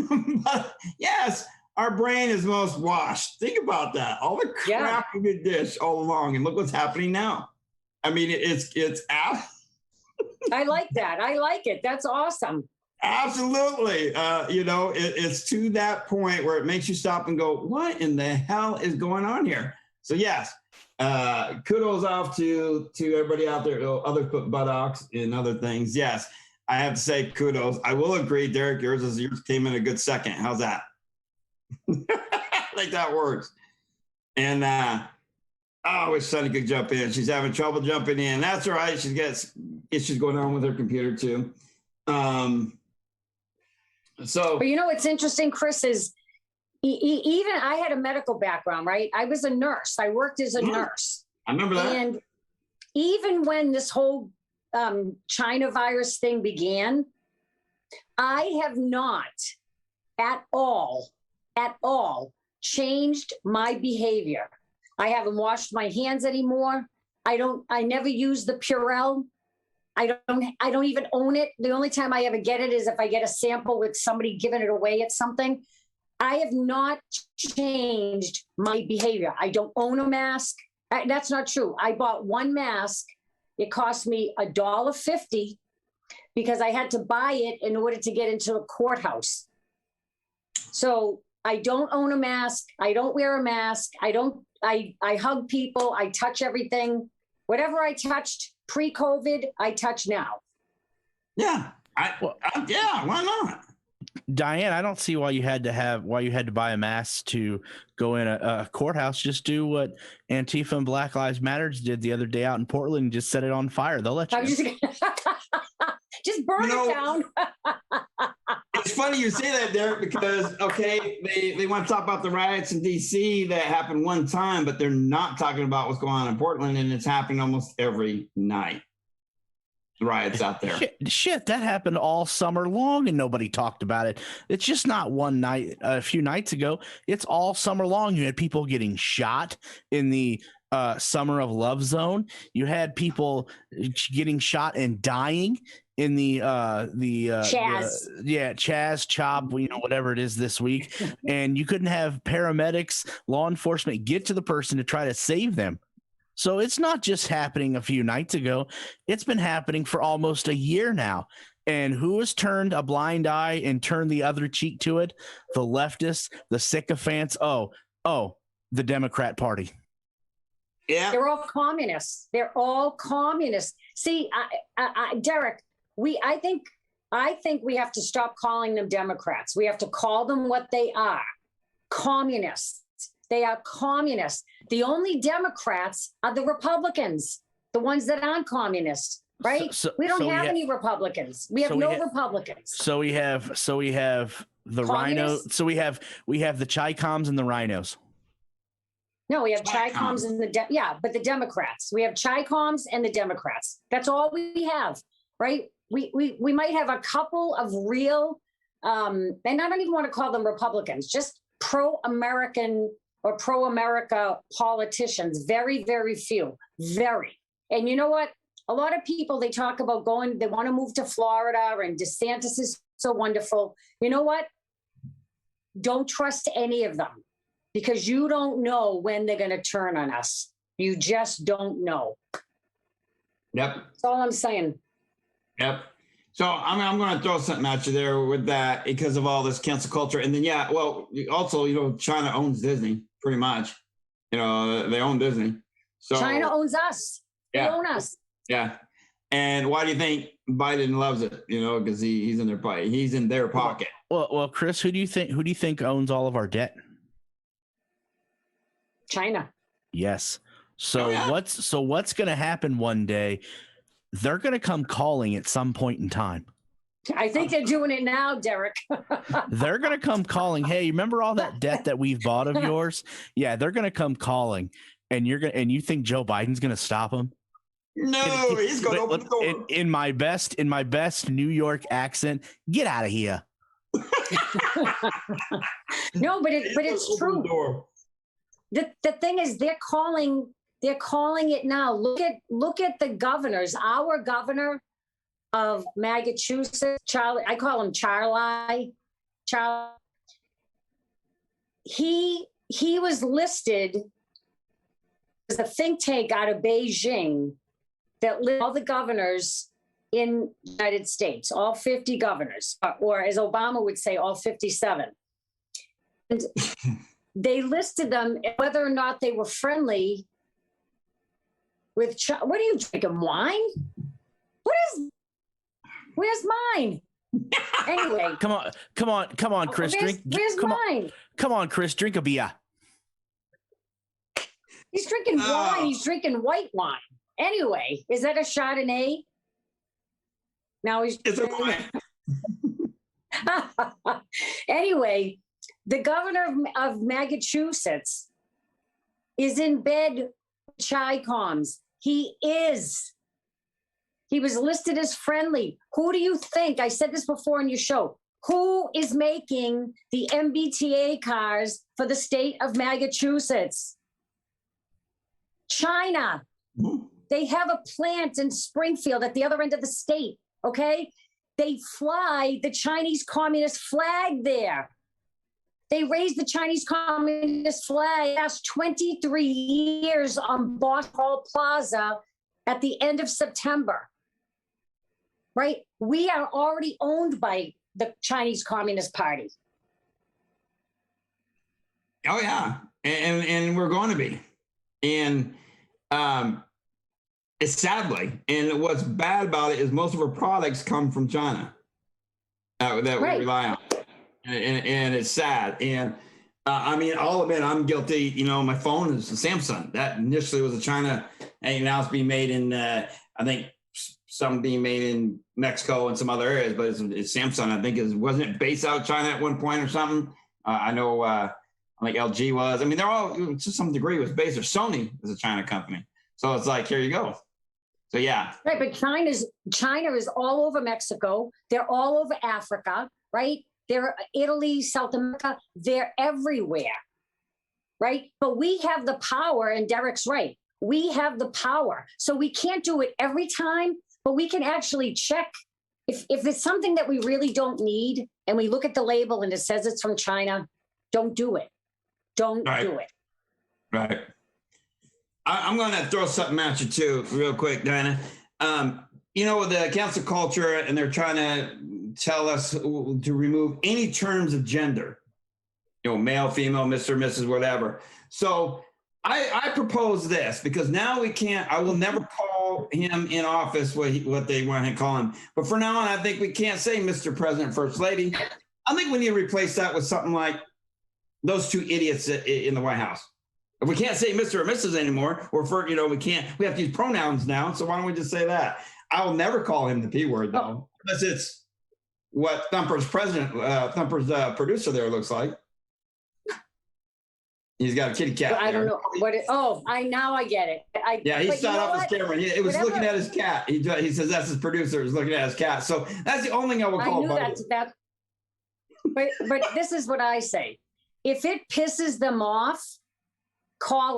But yes, our brain is most washed. Think about that. All the crap you could dish all along, and look what's happening now. I mean, it's out. I like that. I like it. That's awesome. Absolutely. It's to that point where it makes you stop and go, what in the hell is going on here? So yes, kudos off to everybody out there. Others put buttocks in other things. Yes, I have to say kudos. I will agree, Derick, yours came in a good second. How's that? I think that works. And I wish Sunny could jump in. She's having trouble jumping in. That's all right. She gets issues going on with her computer too. But what's interesting, Chris, is even I had a medical background, right? I was a nurse. I worked as a nurse. I remember that. And even when this whole China virus thing began, I have not at all changed my behavior. I haven't washed my hands anymore. I never use the Purell. I don't even own it. The only time I ever get it is if I get a sample with somebody giving it away at something. I have not changed my behavior. I don't own a mask. That's not true. I bought one mask. It cost me $1.50 because I had to buy it in order to get into a courthouse. So I don't own a mask. I don't wear a mask. I hug people. I touch everything. Whatever I touched pre-COVID, I touch now. Yeah. Yeah. Why not? Diane, I don't see why you had to buy a mask to go in a courthouse. Just do what Antifa and Black Lives Matter did the other day out in Portland and just set it on fire. They'll let you. Just burn it down. It's funny you say that, Derick, because, they want to talk about the riots in D.C. that happened one time, but they're not talking about what's going on in Portland, and it's happening almost every night. The riots out there. Shit, that happened all summer long, and nobody talked about it. It's just not one night, a few nights ago. It's all summer long. You had people getting shot in the Summer of Love zone. You had people getting shot and dying in the Chaz Chop, whatever it is this week. And you couldn't have paramedics, law enforcement get to the person to try to save them. So it's not just happening a few nights ago. It's been happening for almost a year now. And who has turned a blind eye and turned the other cheek to it? The leftists, the sycophants. Oh, the Democrat Party. Yeah. They're all communists. See, Derick, I think we have to stop calling them Democrats. We have to call them what they are. Communists. They are communists. The only Democrats are the Republicans, the ones that aren't communists, right? We don't have any Republicans. We have no Republicans. So we have the rhino. So we have the Chi-Coms and the rhinos. No, we have Chi-Coms and but the Democrats. We have Chi-Coms and the Democrats. That's all we have, right? We might have a couple of real, and I don't even want to call them Republicans, just pro-American or pro-America politicians. Very, very few. Very. And you know what? A lot of people, they talk about they want to move to Florida, and DeSantis is so wonderful. You know what? Don't trust any of them, because you don't know when they're going to turn on us. You just don't know. Yep. That's all I'm saying. Yep. So I'm going to throw something at you there with that, because of all this cancel culture. And then, also, China owns Disney pretty much. They own Disney. So China owns us. They own us. Yeah. And why do you think Biden loves it? Because he's in their pocket. Well, Chris, who do you think owns all of our debt? China. Yes. So what's going to happen one day? They're going to come calling at some point in time. I think they're doing it now, Derick. They're going to come calling. Hey, remember all that debt that we've bought of yours? Yeah, they're going to come calling, and you think Joe Biden's going to stop them? No, he's going to open the door. In my best New York accent, get out of here. No, but it's true. The thing is, they're calling it now. Look at the governors. Our governor of Massachusetts, Charlie, I call him Charlie. He was listed as a think tank out of Beijing that lists all the governors in the United States, all 50 governors, or as Obama would say, all 57. And they listed them, whether or not they were friendly with China. What are you drinking, wine? Where's mine? Anyway. Come on, Chris, drink. Where's mine? Come on, Chris, drink a beer. He's drinking wine. He's drinking white wine. Anyway, is that a Chardonnay? Now he's. It's a wine. Anyway, the governor of Massachusetts is in bed with Chi-Coms. He is. He was listed as friendly. Who do you think? I said this before in your show. Who is making the MBTA cars for the state of Massachusetts? China. They have a plant in Springfield at the other end of the state, okay? They fly the Chinese Communist flag there. They raised the Chinese Communist flag last 23 years on Boston Hall Plaza at the end of September, right? We are already owned by the Chinese Communist Party. Oh, yeah. And we're going to be. And it's sadly, and what's bad about it is most of our products come from China that we rely on. And it's sad. And I mean, I'll admit I'm guilty. You know, my phone is a Samsung. That initially was a China, and now it's being made in, I think, some being made in Mexico and some other areas, but it's Samsung. I think wasn't it based out of China at one point or something? I know, like LG was. I mean, they're all to some degree was based. Or Sony is a China company, so it's like here you go. So yeah, right. But China is all over Mexico. They're all over Africa, right? They're Italy, South America. They're everywhere, right? But we have the power, and Derick's right. We have the power, so we can't do it every time. But we can actually check if it's something that we really don't need, and we look at the label and it says it's from China. Don't do it. Don't do it. Right. I'm going to throw something at you too, real quick, Dianna. You know, the cancel culture, and they're trying to tell us to remove any terms of gender. You know, male, female, Mr., Mrs., whatever. So I propose this because now we can't. I will never call him in office what they want to call him. But for now on, I think we can't say Mr. President, First Lady. I think we need to replace that with something like those two idiots in the White House. If we can't say Mr. or Mrs. anymore, or we have to use pronouns now. So why don't we just say that? I will never call him the P word though, unless it's what Thumper's producer there looks like. He's got a kitty cat. I don't know what it. Oh, I get it. He sat off his camera. It was looking at his cat. He says that's his producer is looking at his cat. So that's the only thing I will call. I knew that. But this is what I say. If it pisses them off, call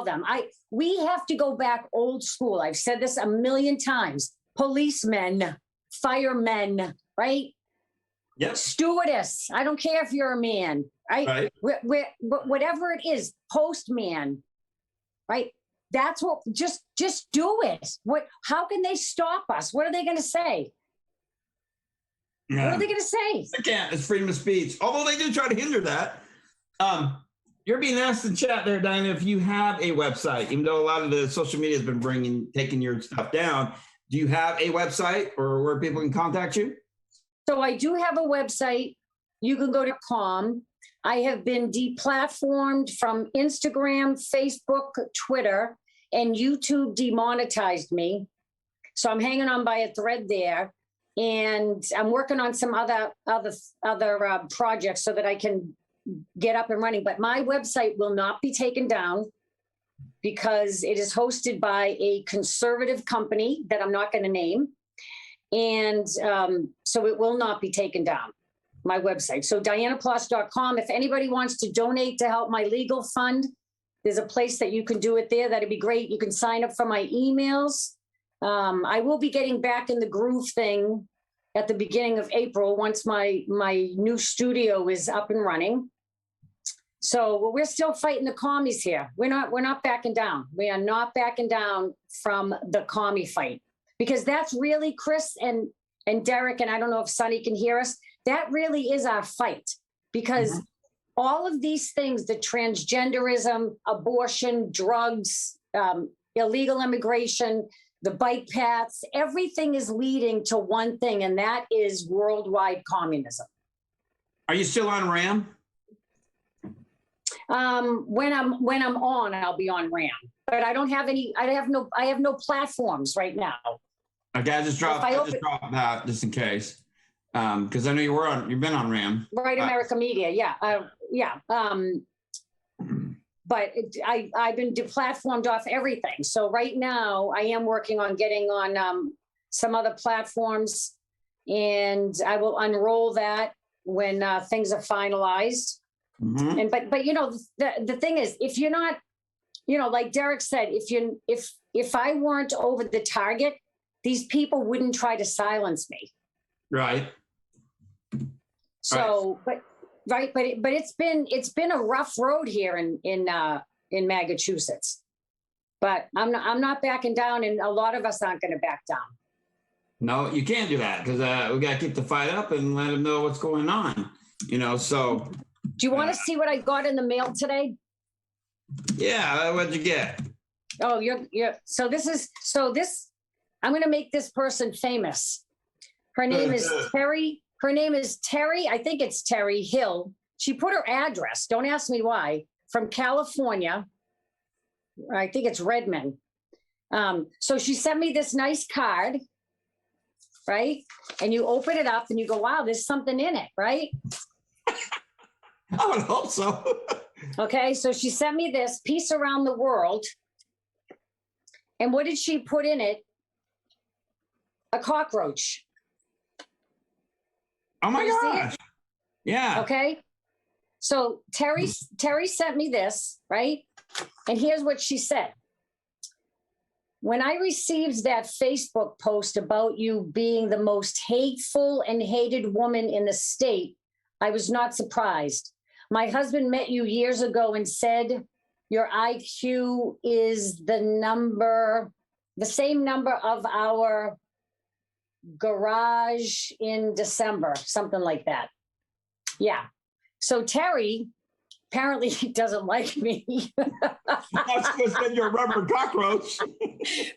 them. We have to go back old school. I've said this a million times. Policemen, firemen, right? Yep. Stewardess. I don't care if you're a man, right? Whatever it is, postman, right? That's what. Just do it. How can they stop us? What are they going to say? Yeah. What are they going to say? They can't. It's freedom of speech. Although they do try to hinder that. You're being asked in chat there, Dianna, if you have a website, even though a lot of the social media has been taking your stuff down. Do you have a website or where people can contact you? So I do have a website. You can go to .com. I have been deplatformed from Instagram, Facebook, Twitter, and YouTube demonetized me. So I'm hanging on by a thread there. And I'm working on some other projects so that I can get up and running. But my website will not be taken down. because it is hosted by a conservative company that I'm not going to name. And so it will not be taken down, my website. So DiannaPloss.com. If anybody wants to donate to help my legal fund, there's a place that you can do it there. That'd be great. You can sign up for my emails. I will be getting back in the groove thing at the beginning of April once my new studio is up and running. So we're still fighting the commies here. We're not backing down. We are not backing down from the commie fight, because that's really, Chris and Derick, and I don't know if Sonny can hear us, that really is our fight, because all of these things, the transgenderism, abortion, drugs, illegal immigration, the bike paths, everything is leading to one thing, and that is worldwide communism. Are you still on RAM? When I'm on, I'll be on RAM, but I don't have any. I have no platforms right now. Okay, I just dropped that just in case, because I know you've been on RAM. Right, America Media, yeah. But I've been deplatformed off everything. So right now I am working on getting on some other platforms, and I will unroll that when things are finalized. And but the thing is, if you're not, like Derick said, if I weren't over the target, these people wouldn't try to silence me. Right. So, but it's been a rough road here in Massachusetts. But I'm not backing down, and a lot of us aren't going to back down. No, you can't do that, because we got to keep the fight up and let them know what's going on. So. Do you want to see what I got in the mail today? Yeah, what'd you get? Oh, so this, I'm going to make this person famous. Her name is Terry. Her name is Terry. I think it's Terry Hill. She put her address, don't ask me why, from California. I think it's Redmond. So she sent me this nice card, right? And you open it up and you go, wow, there's something in it, right? I would hope so. Okay, so she sent me this Peace Around the World. And what did she put in it? A cockroach. Oh my gosh. Yeah. Okay. So Terry sent me this, right? And here's what she said. When I received that Facebook post about you being the most hateful and hated woman in the state, I was not surprised. My husband met you years ago and said your IQ is the same number of our garage in December, something like that. Yeah. So Terry apparently doesn't like me. That's because you're a rubber cockroach.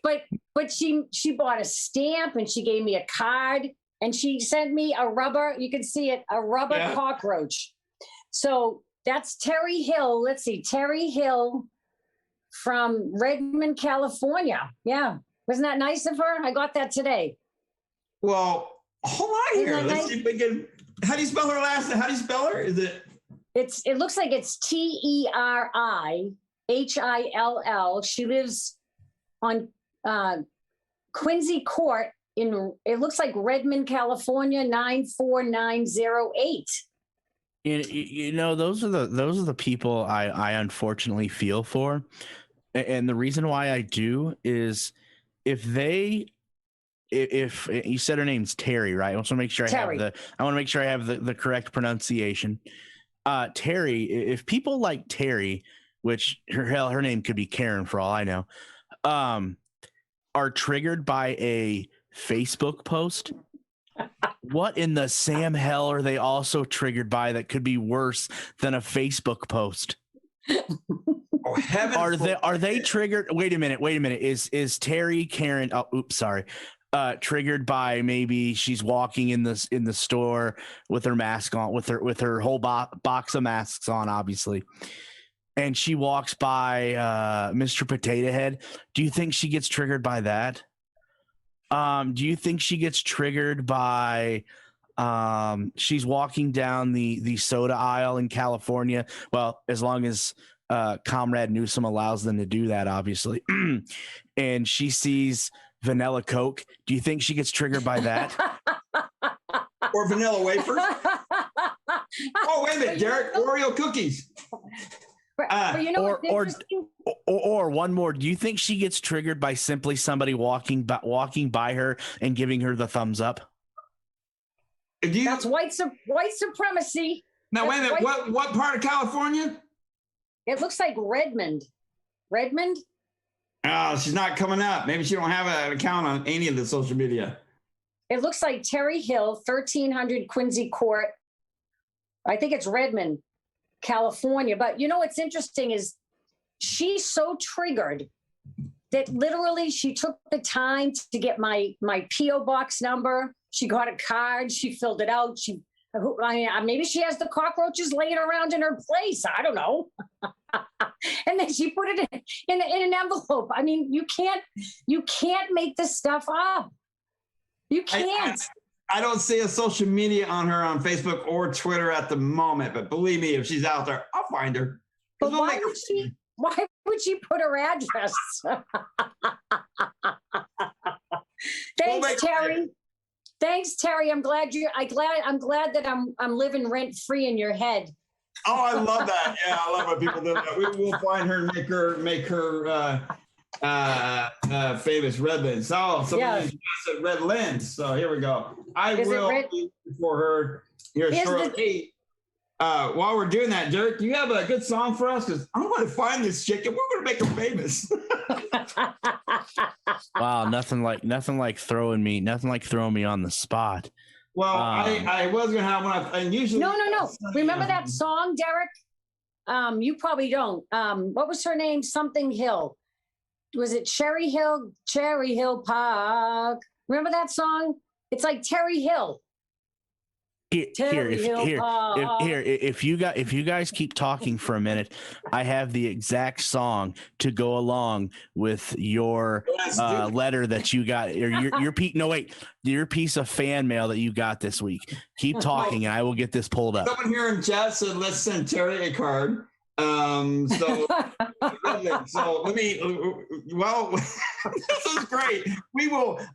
But she bought a stamp and she gave me a card and she sent me a rubber, you can see it, a rubber cockroach. So that's Terry Hill. Let's see, Terry Hill from Redmond, California. Yeah. Wasn't that nice of her? I got that today. Well, hold on here. Let's see if we can. How do you spell her last name? How do you spell her? Is it? It looks like it's Terrihill. She lives on Quincy Court it looks like Redmond, California, 94908. Those are the people I unfortunately feel for. And the reason why I do is if you said her name's Terry, right? I want to make sure I have the correct pronunciation. Terry, if people like Terry, which her name could be Karen for all I know, are triggered by a Facebook post, what in the Sam hell are they also triggered by that could be worse than a Facebook post? Oh, heaven! Are they triggered? Wait a minute. Is Terry Karen? Oh, oops, sorry. Triggered by maybe she's walking in the store with her mask on, with her whole box of masks on, obviously, and she walks by Mr. Potato Head. Do you think she gets triggered by that? Do you think she gets triggered by she's walking down the soda aisle in California? Well, as long as Comrade Newsom allows them to do that, obviously. And she sees vanilla Coke. Do you think she gets triggered by that? Or vanilla wafers? Oh, wait a minute, Derick. Oreo cookies. But you know what's interesting? Or one more. Do you think she gets triggered by simply somebody walking by her and giving her the thumbs up? That's white supremacy. Now, wait a minute. What part of California? It looks like Redmond. Redmond? Oh, she's not coming up. Maybe she don't have an account on any of the social media. It looks like Terry Hill, 1300 Quincy Court. I think it's Redmond, California. But you know what's interesting is she's so triggered that literally she took the time to get my P.O. box number. She got a card. She filled it out. Maybe she has the cockroaches laying around in her place. I don't know. And then she put it in an envelope. I mean, you can't make this stuff up. You can't. I don't see a social media on her on Facebook or Twitter at the moment, but believe me, if she's out there, I'll find her. But why would she put her address? Thanks, Terry. Thanks, Terry. I'm glad that I'm living rent free in your head. Oh, I love that. Yeah, I love when people do that. We will find her and make her famous red lens. Oh, somebody said red lens. So here we go. I will for her here shortly. While we're doing that, Derick, do you have a good song for us? Because I want to find this chick and we're going to make her famous. Wow, nothing like throwing me on the spot. Well, I was gonna have one, and usually no. Remember that song, Derick? You probably don't. What was her name? Something Hill. Was it Cherry Hill? Cherry Hill Park. Remember that song? It's like Terry Hill. If you guys keep talking for a minute, I have the exact song to go along with your letter that you got, or your piece of fan mail that you got this week. Keep talking, and I will get this pulled up. Someone here in chat said, "Let's send Terry a card." So let me. Well, this is great.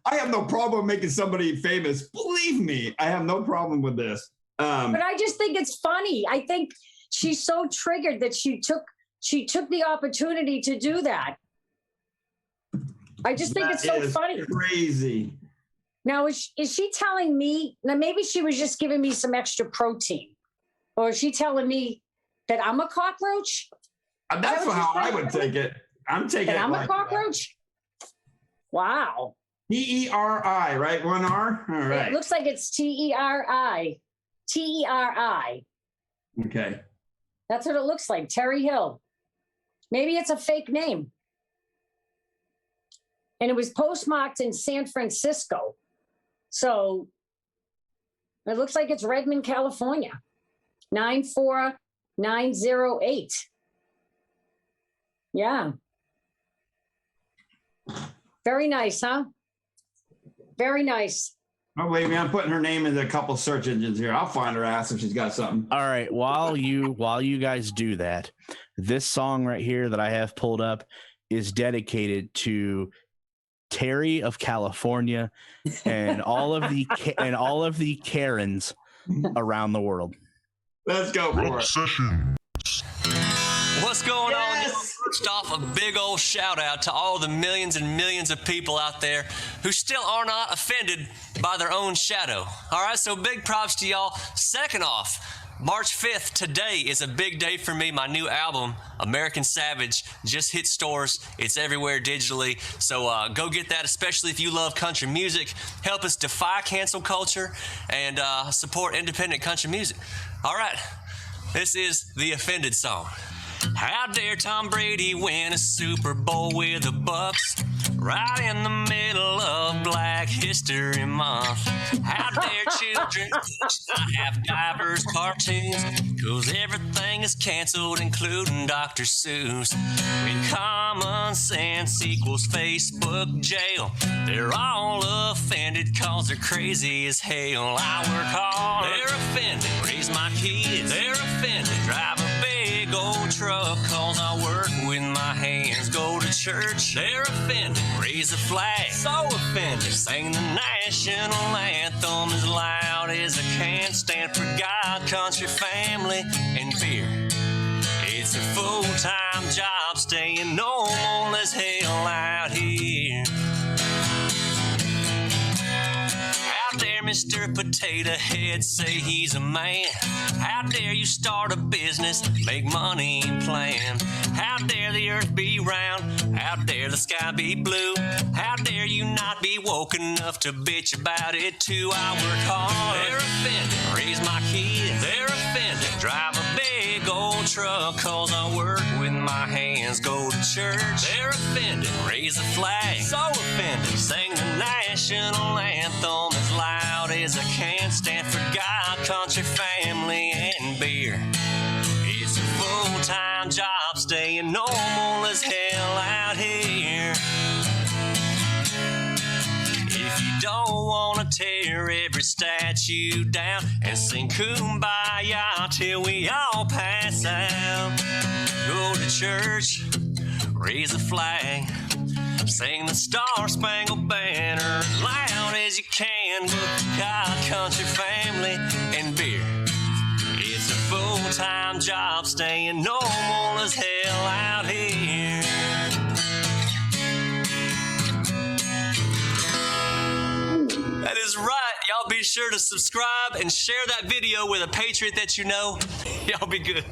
I have no problem making somebody famous. Believe me, I have no problem with this. But I just think it's funny. I think she's so triggered that she took the opportunity to do that. I just think it's so funny. Crazy. Now, is she telling me? Now, maybe she was just giving me some extra protein, or is she telling me that I'm a cockroach? That's how I would take it. I'm taking it. I'm a cockroach? Wow. T-E-R-I, right? One R? All right. It looks like it's T-E-R-I. T-E-R-I. Okay. That's what it looks like. Terry Hill. Maybe it's a fake name. And it was postmarked in San Francisco. So it looks like it's Redmond, California. 94908. Yeah. Very nice, huh? Very nice. Oh, believe me, I'm putting her name into a couple search engines here. I'll find her ass if she's got something. All right. While you guys do that, this song right here that I have pulled up is dedicated to Terry of California and all of the Karens around the world. Let's go for it. What's going on? First off, a big old shout out to all the millions and millions of people out there who still are not offended by their own shadow. All right, so big props to y'all. Second off, March 5th, today is a big day for me. My new album, American Savage, just hit stores. It's everywhere digitally. So go get that, especially if you love country music. Help us defy cancel culture and support independent country music. All right, this is the Offended song. How dare Tom Brady win a Super Bowl with the Bucks right in the middle of Black History Month? How dare children not have diverse cartoons? 'Cause everything is canceled, including Dr. Seuss. When common sense equals Facebook jail, they're all offended 'cause they're crazy as hell. I work hard, they're offended. Raise my kids, they're offended. Drive a big big old truck, cause I work with my hands. Go to church, they're offended. Raise a flag, so offended. Sing the national anthem as loud as I can. Stand for God, country, family, and beer. It's a full-time job, staying normal as hell out here. How dare Mr. Potato Head say he's a man? How dare you start a business, make money and plan? How dare the earth be round? How dare the sky be blue? How dare you not be woke enough to bitch about it too? I work hard, they're offended. Raise my kids, they're offended. Drive a big old truck, cause I work with my hands. Go to church, they're offended. Raise a flag, so offended. Sing the national anthem as loud as I can. Stand for God, country, family, and beer. It's a full-time job, staying normal as hell out here. If you don't want to tear every statue down and sing Kumbaya till we all pass out, go to church, raise a flag, sing the Star-Spangled Banner as loud as you can. God, country, family, and beer. It's a full-time job, staying normal as hell out here. That is right. Y'all be sure to subscribe and share that video with a patriot that you know. Y'all be good.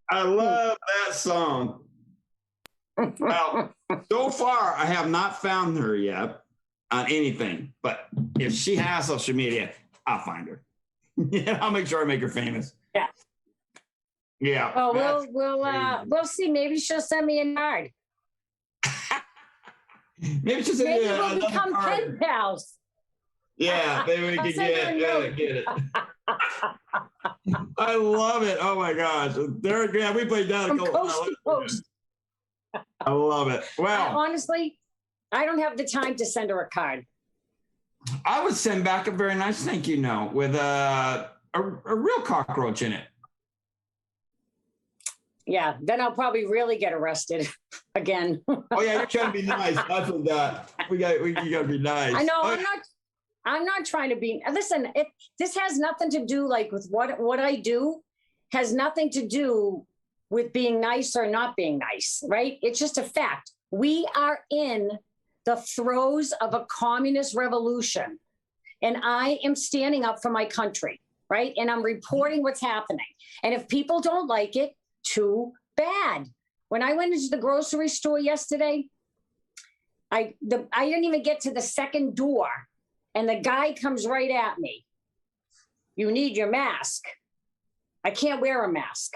I love that song. Well, so far, I have not found her yet on anything. But if she has social media, I'll find her. Yeah, I'll make sure I make her famous. Yeah. Yeah. Oh, we'll see. Maybe she'll send me a card. Maybe she'll send Maybe you we'll become pen pals. Yeah, maybe we can get it. I love it. Oh my gosh. Derick, yeah, we played down a From couple coast to coast. I love it. Wow. Honestly, I don't have the time to send her a card. I would send back a very nice thank you note with a real cockroach in it. Yeah, then I'll probably really get arrested again. Oh yeah, you're trying to be nice. That's what that. You gotta be nice. I know. Oh, I'm not trying to be. Listen, this has nothing to do like with what I do. Has nothing to do with being nice or not being nice, right? It's just a fact. We are in the throes of a communist revolution, and I am standing up for my country, right? And I'm reporting what's happening. And if people don't like it, too bad. When I went into the grocery store yesterday, I didn't even get to the second door, and the guy comes right at me. You need your mask. I can't wear a mask.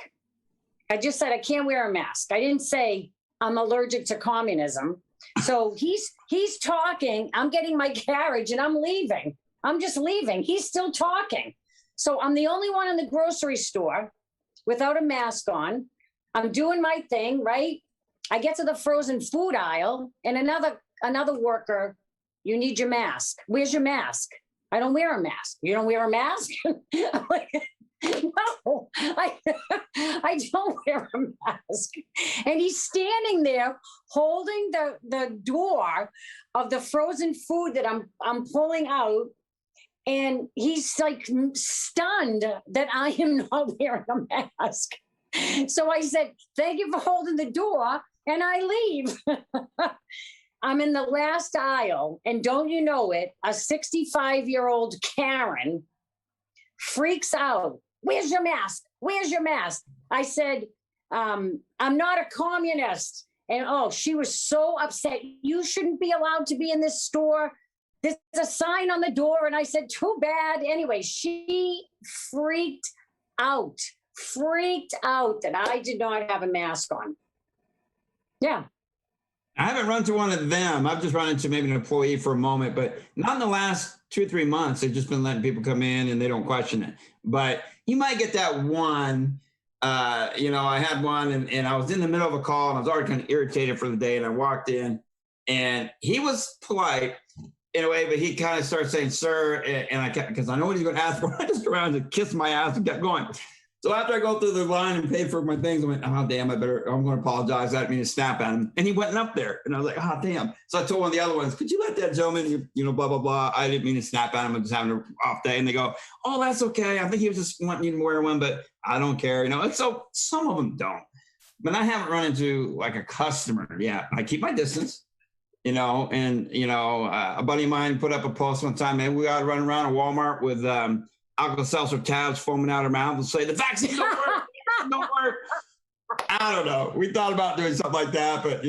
I just said I can't wear a mask. I didn't say I'm allergic to communism. So he's talking. I'm getting my carriage and I'm leaving. I'm just leaving. He's still talking. So I'm the only one in the grocery store without a mask on. I'm doing my thing, right? I get to the frozen food aisle and another worker, you need your mask. Where's your mask? I don't wear a mask. You don't wear a mask? I'm like, no, I don't wear a mask. And he's standing there holding the door of the frozen food that I'm pulling out. And he's like stunned that I am not wearing a mask. So I said, thank you for holding the door. And I leave. I'm in the last aisle. And don't you know it, a 65-year-old Karen freaks out. Where's your mask? Where's your mask? I said, I'm not a communist. And she was so upset. You shouldn't be allowed to be in this store. There's a sign on the door. And I said, too bad. Anyway, she freaked out that I did not have a mask on. Yeah. I haven't run to one of them. I've just run into maybe an employee for a moment, but not in the last 2 or 3 months. They've just been letting people come in and they don't question it. But you might get that one. I had one and I was in the middle of a call and I was already kind of irritated for the day. And I walked in and he was polite in a way, but he kind of started saying, sir, and I kept, because I know what he's going to ask for. I just around and kissed my ass and kept going. So after I go through the line and pay for my things, I went, oh, damn, I'm going to apologize. I didn't mean to snap at him. And he went up there. And I was like, oh, damn. So I told one of the other ones, could you let that gentleman, blah, blah, blah. I didn't mean to snap at him. I'm just having an off day. And they go, oh, that's okay. I think he was just wanting you to wear one, but I don't care. And so some of them don't. But I haven't run into like a customer yet. I keep my distance, and, a buddy of mine put up a post one time, man, we got to run around a Walmart with Alka-Seltzer tabs foaming out of our mouth and say, the vaccine don't work. Don't work. I don't know. We thought about doing something like that, but,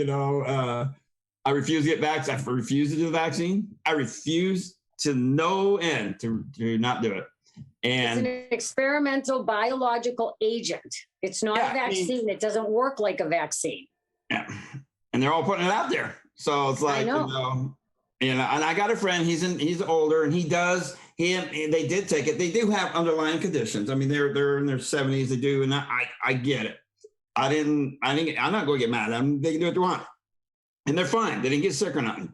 I refuse to get vaccinated. I refuse to do the vaccine. I refuse to no end to not do it. And it's an experimental biological agent. It's not a vaccine. It doesn't work like a vaccine. Yeah. And they're all putting it out there. So it's like, and I got a friend, he's older, and they did take it. They do have underlying conditions. I mean, they're in their 70s, they do, and I get it. I'm not going to get mad at them. They can do what they want. And they're fine. They didn't get sick or nothing.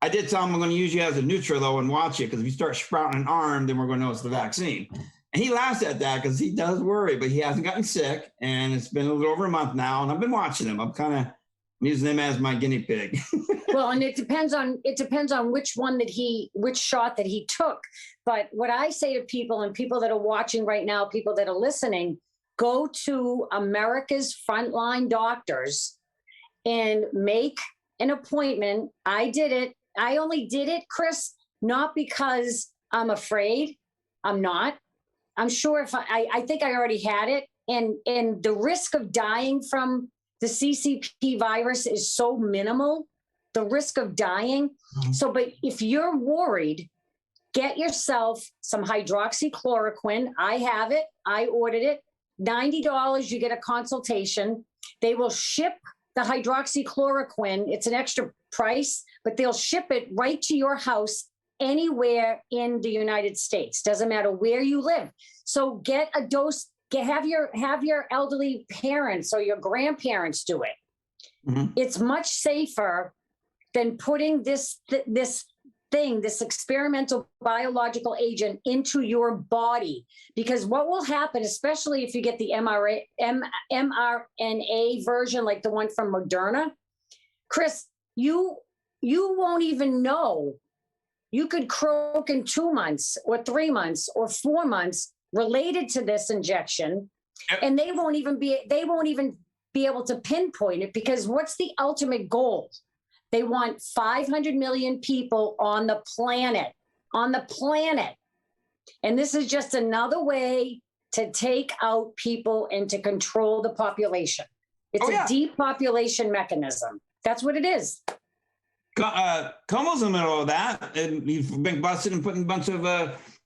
I did tell him I'm going to use you as a neutral, though, and watch it, because if you start sprouting an arm, then we're going to know it's the vaccine. And he laughs at that because he does worry, but he hasn't gotten sick, and it's been a little over a month now, and I've been watching him. I'm using him as my guinea pig. Well, and it depends on which shot that he took. But what I say to people, and people that are watching right now, people that are listening, go to America's Frontline Doctors and make an appointment. I did it. I only did it, Chris, not because I'm afraid. I'm not. I'm sure if I think I already had it. And the risk of dying from the CCP virus is so minimal, the risk of dying. So, but if you're worried, get yourself some hydroxychloroquine. I have it. I ordered it. $90, you get a consultation. They will ship the hydroxychloroquine. It's an extra price, but they'll ship it right to your house anywhere in the United States. Doesn't matter where you live. So get a dose. Have your elderly parents or your grandparents do it. Mm-hmm. It's much safer than putting this experimental biological agent into your body. Because what will happen, especially if you get the mRNA version, like the one from Moderna, Chris, you won't even know. You could croak in 2 months or 3 months or 4 months related to this injection, and they won't even be able to pinpoint it, because what's the ultimate goal? They want 500 million people on the planet. And this is just another way to take out people and to control the population. It's a depopulation mechanism. That's what it is. Como's in the middle of that, and he's been busted and putting a bunch of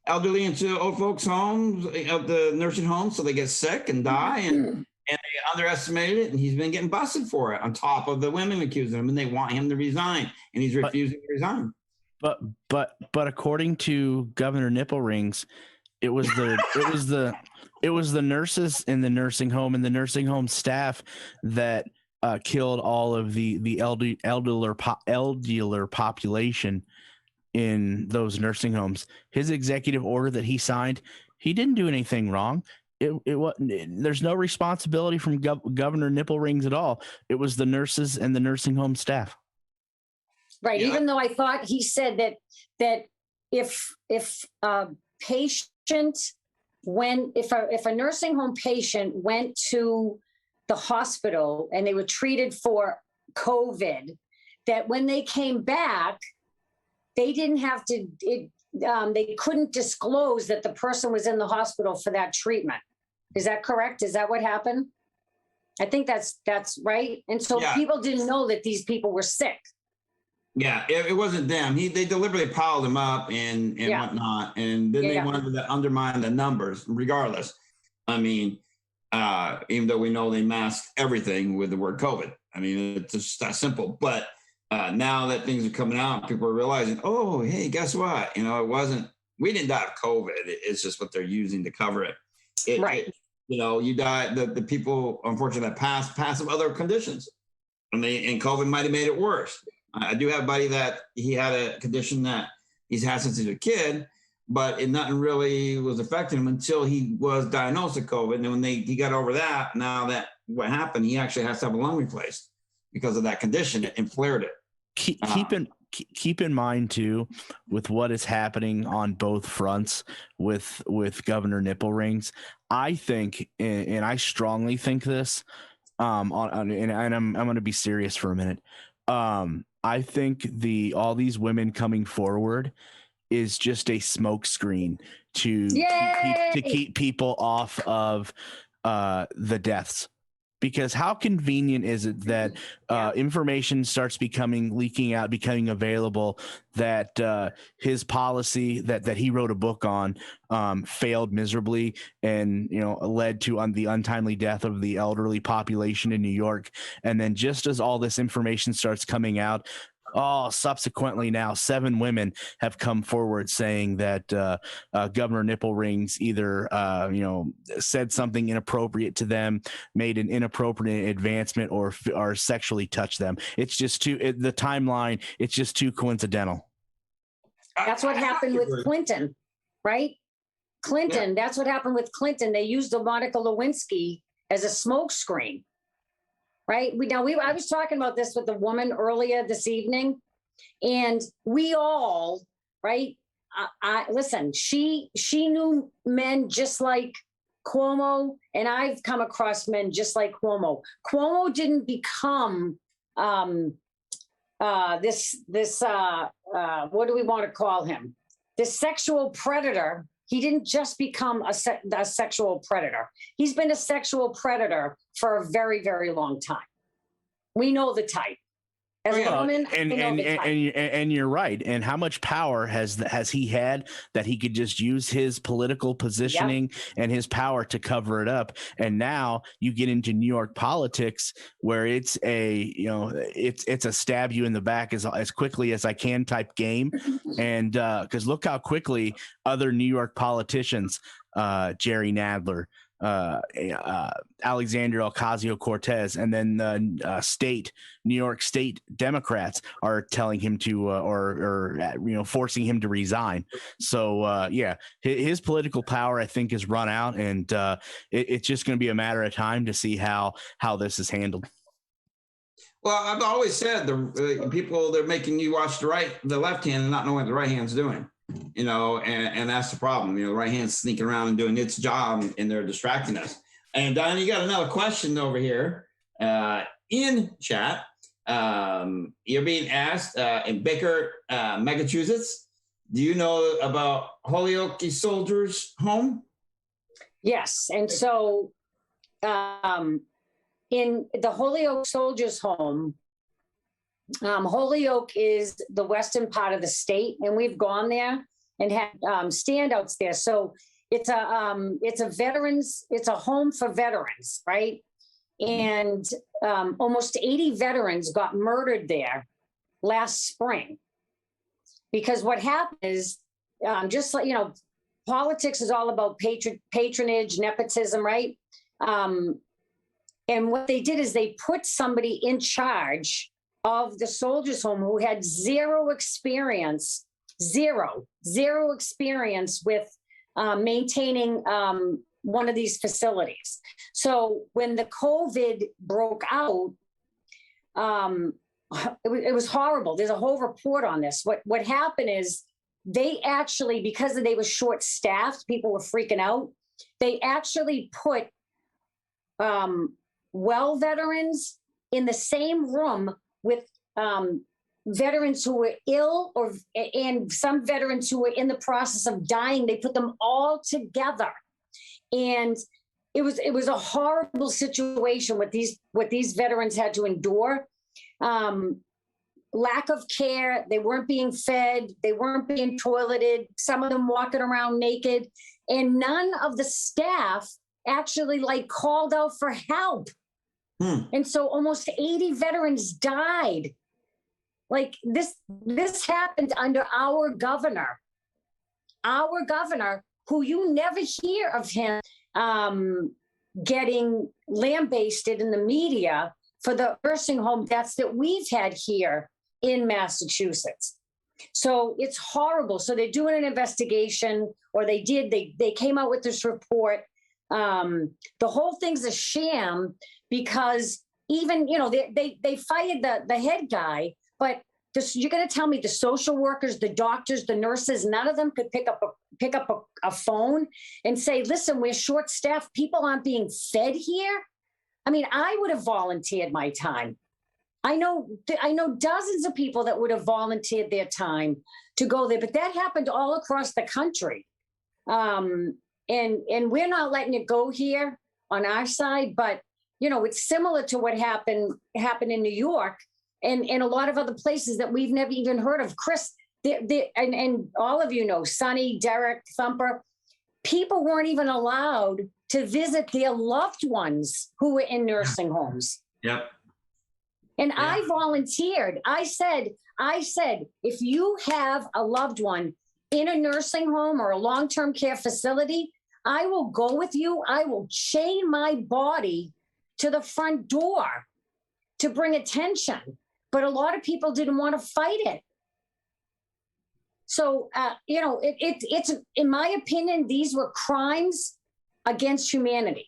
elderly into old folks' homes, of the nursing homes, so they get sick and die, and they underestimated it, and he's been getting busted for it, on top of the women accusing him, and they want him to resign, and he's refusing to resign. But according to Governor Nipple Rings, it was the nurses in the nursing home and the nursing home staff that killed all of the elderly population in those nursing homes. His executive order that he signed, he didn't do anything wrong. There's no responsibility from Governor Nipple Rings at all. It was the nurses and the nursing home staff. Right. Yeah. Even though I thought he said that if a patient if a nursing home patient went to the hospital and they were treated for COVID, that when they came back, they didn't have to, they couldn't disclose that the person was in the hospital for that treatment. Is that correct? Is that what happened? I think that's right. And so people didn't know that these people were sick. Yeah, it wasn't them. They deliberately piled them up and whatnot. And then they wanted to undermine the numbers regardless. I mean, even though we know they masked everything with the word COVID. I mean, it's just that simple. But now that things are coming out, people are realizing, oh, hey, guess what? It wasn't, we didn't die of COVID. It's just what they're using to cover it. You die, the people, unfortunately, that pass of other conditions. I mean, and COVID might have made it worse. I do have a buddy that he had a condition that he's had since he was a kid, but nothing really was affecting him until he was diagnosed with COVID. And then when he got over that, now that what happened, he actually has to have a lung replaced because of that condition and flared it. Keep in mind too, with what is happening on both fronts with Governor Nipple Rings. I think, and I strongly think this, and I'm going to be serious for a minute. I think all these women coming forward is just a smokescreen to keep people off of the deaths. Because how convenient is it that information starts leaking out, becoming available, that his policy that he wrote a book on failed miserably and led to the untimely death of the elderly population in New York. And then just as all this information starts coming out, subsequently now 7 women have come forward saying that Governor Nipple Rings either said something inappropriate to them, made an inappropriate advancement, or sexually touched them. It's just the timeline. It's just too coincidental. That's what happened with Clinton, right? Clinton. Yeah. That's what happened with Clinton. They used Monica Lewinsky as a smokescreen. Right. I was talking about this with a woman earlier this evening, and we all, right. Listen, she knew men just like Cuomo, and I've come across men just like Cuomo. Cuomo didn't become this what do we want to call him? This sexual predator. He didn't just become a sexual predator. He's been a sexual predator for a very, very long time. We know the type. As a woman, and you're right. And how much power has he had that he could just use his political positioning and his power to cover it up? And now you get into New York politics where it's it's a stab you in the back as quickly as I can type game. And because look how quickly other New York politicians, Jerry Nadler, Alexandria Ocasio-Cortez, and then New York State Democrats are telling him to or forcing him to resign. So his political power, I think, is run out, and it's just going to be a matter of time to see how this is handled. Well, I've always said the people, they're making you watch the left hand and not knowing what the right hand's doing. And that's the problem. The right hand's sneaking around and doing its job, and they're distracting us. And Dianna, you got another question over here in chat. You're being asked in Baker, Massachusetts, do you know about Holyoke Soldiers Home? Yes. And so in the Holyoke Soldiers Home, Holyoke is the western part of the state, and we've gone there and had standouts there. So it's a home for veterans, right? And almost 80 veterans got murdered there last spring. Because what happened is, just like, politics is all about patronage, nepotism, right? And what they did is they put somebody in charge of the Soldiers Home who had zero experience with maintaining one of these facilities. So when the COVID broke out, it was horrible. There's a whole report on this. What happened is they actually, because they were short-staffed, people were freaking out. They actually put well veterans in the same room with veterans who were ill and some veterans who were in the process of dying. They put them all together. And it was a horrible situation what these veterans had to endure. Lack of care. They weren't being fed. They weren't being toileted. Some of them walking around naked. And none of the staff actually called out for help. And so almost 80 veterans died. This happened under our governor, who you never hear of him getting lambasted in the media for the nursing home deaths that we've had here in Massachusetts. So it's horrible. So they're doing an investigation, or they came out with this report. The whole thing's a sham because even, they fired the head guy, but you're going to tell me the social workers, the doctors, the nurses, none of them could pick up a phone and say, listen, we're short staffed. People aren't being fed here. I mean, I would have volunteered my time. I know dozens of people that would have volunteered their time to go there, but that happened all across the country. And we're not letting it go here on our side, but it's similar to what happened in New York and a lot of other places that we've never even heard of. Chris, and all of you know, Sonny, Derick, Thumper, people weren't even allowed to visit their loved ones who were in nursing homes. Yep. And yeah. I volunteered. I said, if you have a loved one in a nursing home or a long-term care facility, I will go with you. I will chain my body to the front door to bring attention. But a lot of people didn't want to fight it. So, it's, in my opinion, these were crimes against humanity.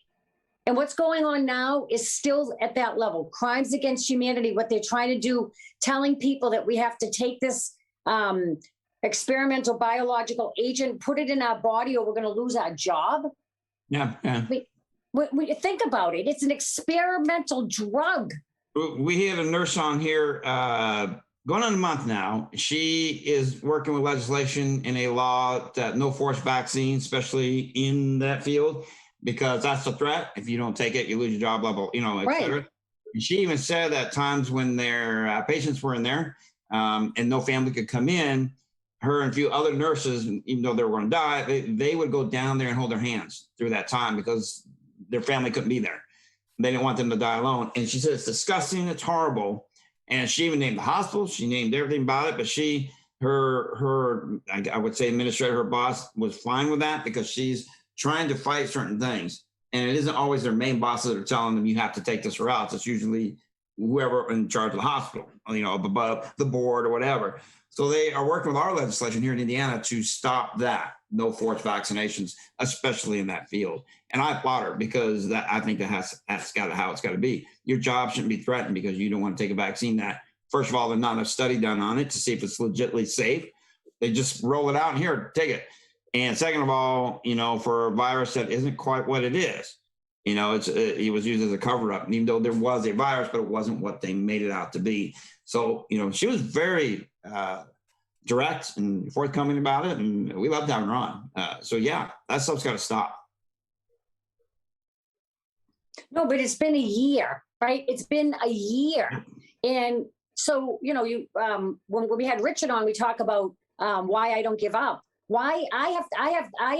And what's going on now is still at that level. Crimes against humanity, what they're trying to do, telling people that we have to take this experimental biological agent, put it in our body, or we're going to lose our job. Yeah. We think about it. It's an experimental drug. We have a nurse on here going on a month now. She is working with legislation in a law that no forced vaccines, especially in that field, because that's a threat. If you don't take it, you lose your job, blah, blah, et cetera. And she even said that times when their patients were in there and no family could come in, her and a few other nurses, even though they were going to die, they would go down there and hold their hands through that time because their family couldn't be there. They didn't want them to die alone. And she said, it's disgusting. It's horrible. And she even named the hospital. She named everything about it. But I would say administrator, her boss, was fine with that because she's trying to fight certain things. And it isn't always their main bosses that are telling them you have to take this route. It's usually whoever in charge of the hospital, above the board or whatever. So they are working with our legislation here in Indiana to stop that, no forced vaccinations, especially in that field. And I applaud her because I think that's how it's got to be. Your job shouldn't be threatened because you don't want to take a vaccine that, first of all, there's not enough study done on it to see if it's legitimately safe. They just roll it out and here, take it. And second of all, for a virus that isn't quite what it is, it was used as a cover up, even though there was a virus, but it wasn't what they made it out to be. So, she was very direct and forthcoming about it, and we loved having her on. So yeah, that stuff's got to stop. No, but it's been a year, right? It's been a year. And so, when we had Richard on, we talk about why I don't give up. Why I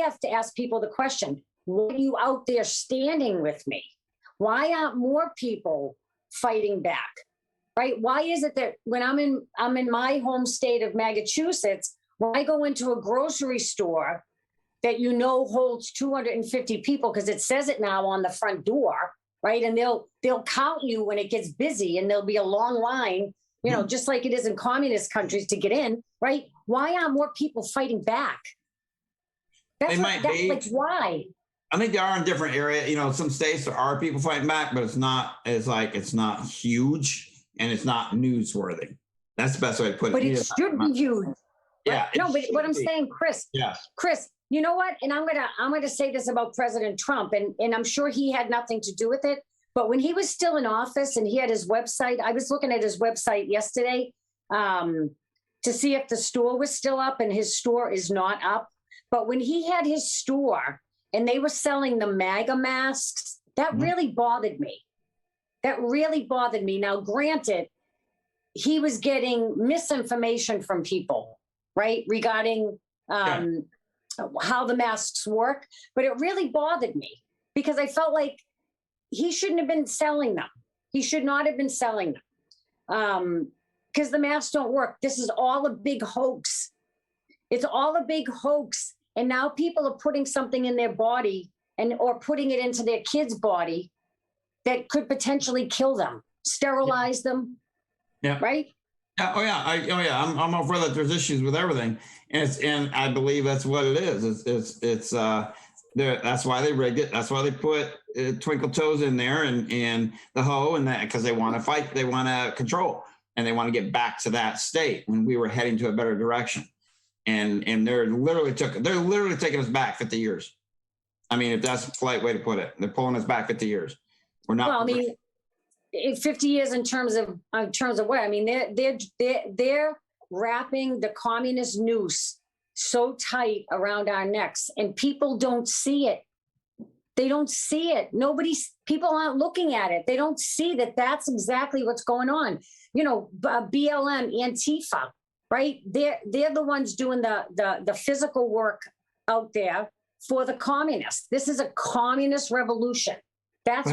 have to ask people the question, why are you out there standing with me? Why aren't more people fighting back? Right? Why is it that when I'm in my home state of Massachusetts, when I go into a grocery store that holds 250 people, because it says it now on the front door, right? And they'll count you when it gets busy, and there'll be a long line, just like it is in communist countries to get in, right? Why aren't more people fighting back? Why? I think they are in different areas. Some states there are people fighting back, but it's not huge. And it's not newsworthy. That's the best way to put it. But it should be huge. Yeah. No, but what I'm saying, Chris. Yeah. Chris, you know what? And I'm gonna say this about President Trump, and I'm sure he had nothing to do with it. But when he was still in office and he had his website, I was looking at his website yesterday to see if the store was still up, and his store is not up. But when he had his store and they were selling the MAGA masks, that really bothered me. Now, granted, he was getting misinformation from people, right, regarding how the masks work. But it really bothered me because I felt like he shouldn't have been selling them. He should not have been selling them because the masks don't work. This is all a big hoax. It's all a big hoax. And now people are putting something in their body or putting it into their kid's body that could potentially kill them, sterilize them, right? Yeah, oh yeah, I'm all for that. There's issues with everything, and I believe that's what it is. It's that's why they rigged it. That's why they put Twinkle Toes in there and the hoe and that, because they want to fight, they want to control, and they want to get back to that state when we were heading to a better direction. And they're literally taking us back 50 years. I mean, if that's a polite way to put it, they're pulling us back 50 years. We're not. Well, I mean, 50 years in terms of what? I mean, they're wrapping the communist noose so tight around our necks, and people don't see it. They don't see it. People aren't looking at it. They don't see that that's exactly what's going on. You know, BLM, Antifa, right? They're the ones doing the physical work out there for the communists. This is a communist revolution. That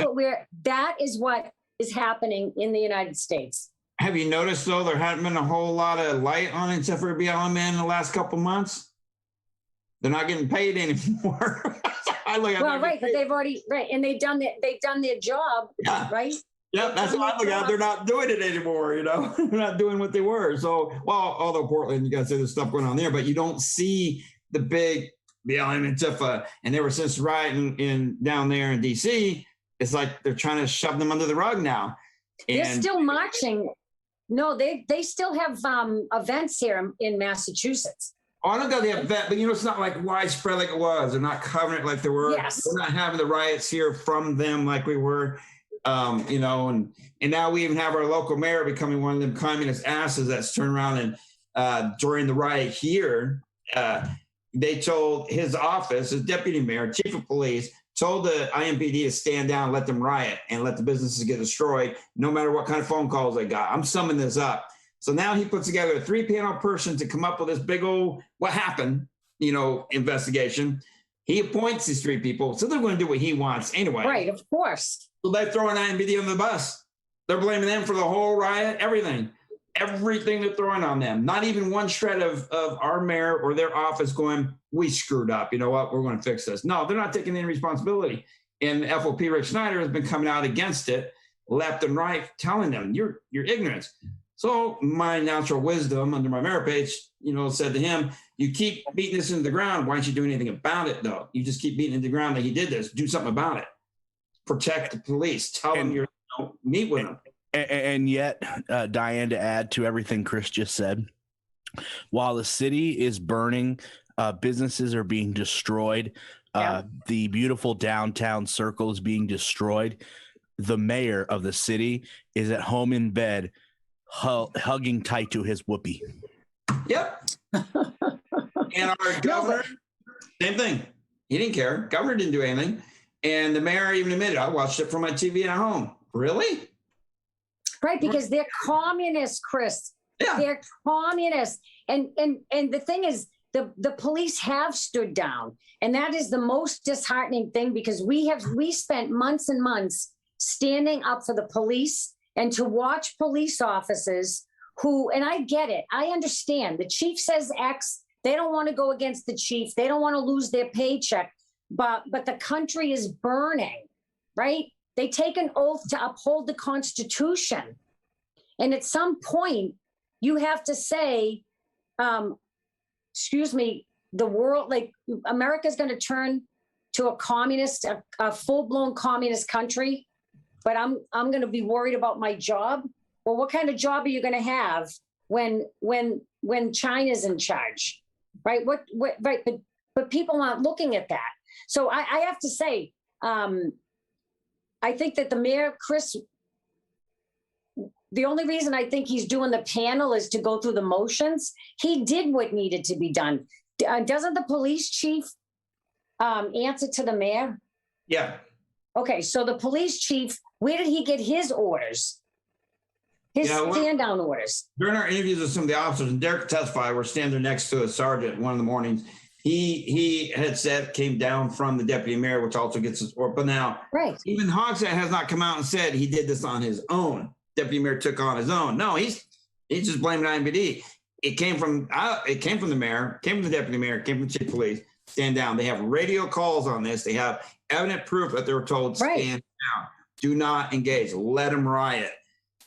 is what is happening in the United States. Have you noticed, though, there hasn't been a whole lot of light on it except for BLM in the last couple months? They're not getting paid anymore. Right, but they've already, and they've done their job, yeah. Right? Yep, that's what I look at. They're not doing it anymore, you know? They're not doing what they were. So, well, although Portland, you guys say there's stuff going on there, but you don't see the big BLM and Antifa, and ever since rioting in down there in DC, it's like they're trying to shove them under the rug now. And they're still marching. No, they still have events here in Massachusetts. Oh, I don't know they have that, but it's not like widespread like it was. They're not covering it like they were. Yes. We're not having the riots here from them like we were, and now we even have our local mayor becoming one of them communist asses that's turned around and during the riot here, they told his office, his deputy mayor, chief of police, told the IMPD to stand down, let them riot, and let the businesses get destroyed, no matter what kind of phone calls they got. I'm summing this up. So now he puts together a 3-panel person to come up with this big old what happened, investigation. He appoints these 3 people, so they're going to do what he wants anyway. Right, of course. So they're throwing IMPD on the bus. They're blaming them for the whole riot, everything they're throwing on them. Not even one shred of our mayor or their office going, we screwed up. You know what? We're going to fix this. No, they're not taking any responsibility. And FOP Rick Snyder has been coming out against it left and right, telling them you're ignorant. So my natural wisdom under my mayor page, said to him, you keep beating this into the ground. Why don't you do anything about it, though? You just keep beating into the ground that he did this. Do something about it. Protect the police. Tell them meet with them. And yet, Diane, to add to everything Chris just said, while the city is burning, businesses are being destroyed, the beautiful downtown circle is being destroyed, the mayor of the city is at home in bed hugging tight to his whoopee. Yep. And our governor, same thing. He didn't care. Governor didn't do anything. And the mayor even admitted, I watched it from my TV at home. Really? Right, because they're communists, Chris. Yeah. They're communists. And the thing is, the police have stood down. And that is the most disheartening thing, because we spent months and months standing up for the police and to watch police officers who, and I get it, I understand. The chief says X, they don't want to go against the chief. They don't want to lose their paycheck, but the country is burning, right? They take an oath to uphold the Constitution. And at some point, you have to say, the world, like America's going to turn to a full-blown communist country, but I'm going to be worried about my job. Well, what kind of job are you going to have when China's in charge, right? Right? But people aren't looking at that. So I have to say, I think that the mayor, Chris, the only reason I think he's doing the panel is to go through the motions. He did what needed to be done. Doesn't the police chief answer to the mayor? Yeah. Okay, so the police chief, where did he get his orders? His stand-down orders? During our interviews with some of the officers, and Derick testified, we're standing next to a sergeant one of the mornings. He had said, came down from the deputy mayor, which also gets his order. But now, right, even Hogshead has not come out and said he did this on his own. Deputy mayor took on his own. No, he's just blaming IMPD. It came from the mayor, came from the deputy mayor, came from the chief of police. Stand down. They have radio calls on this. They have evident proof that they were told stand down. Do not engage. Let them riot.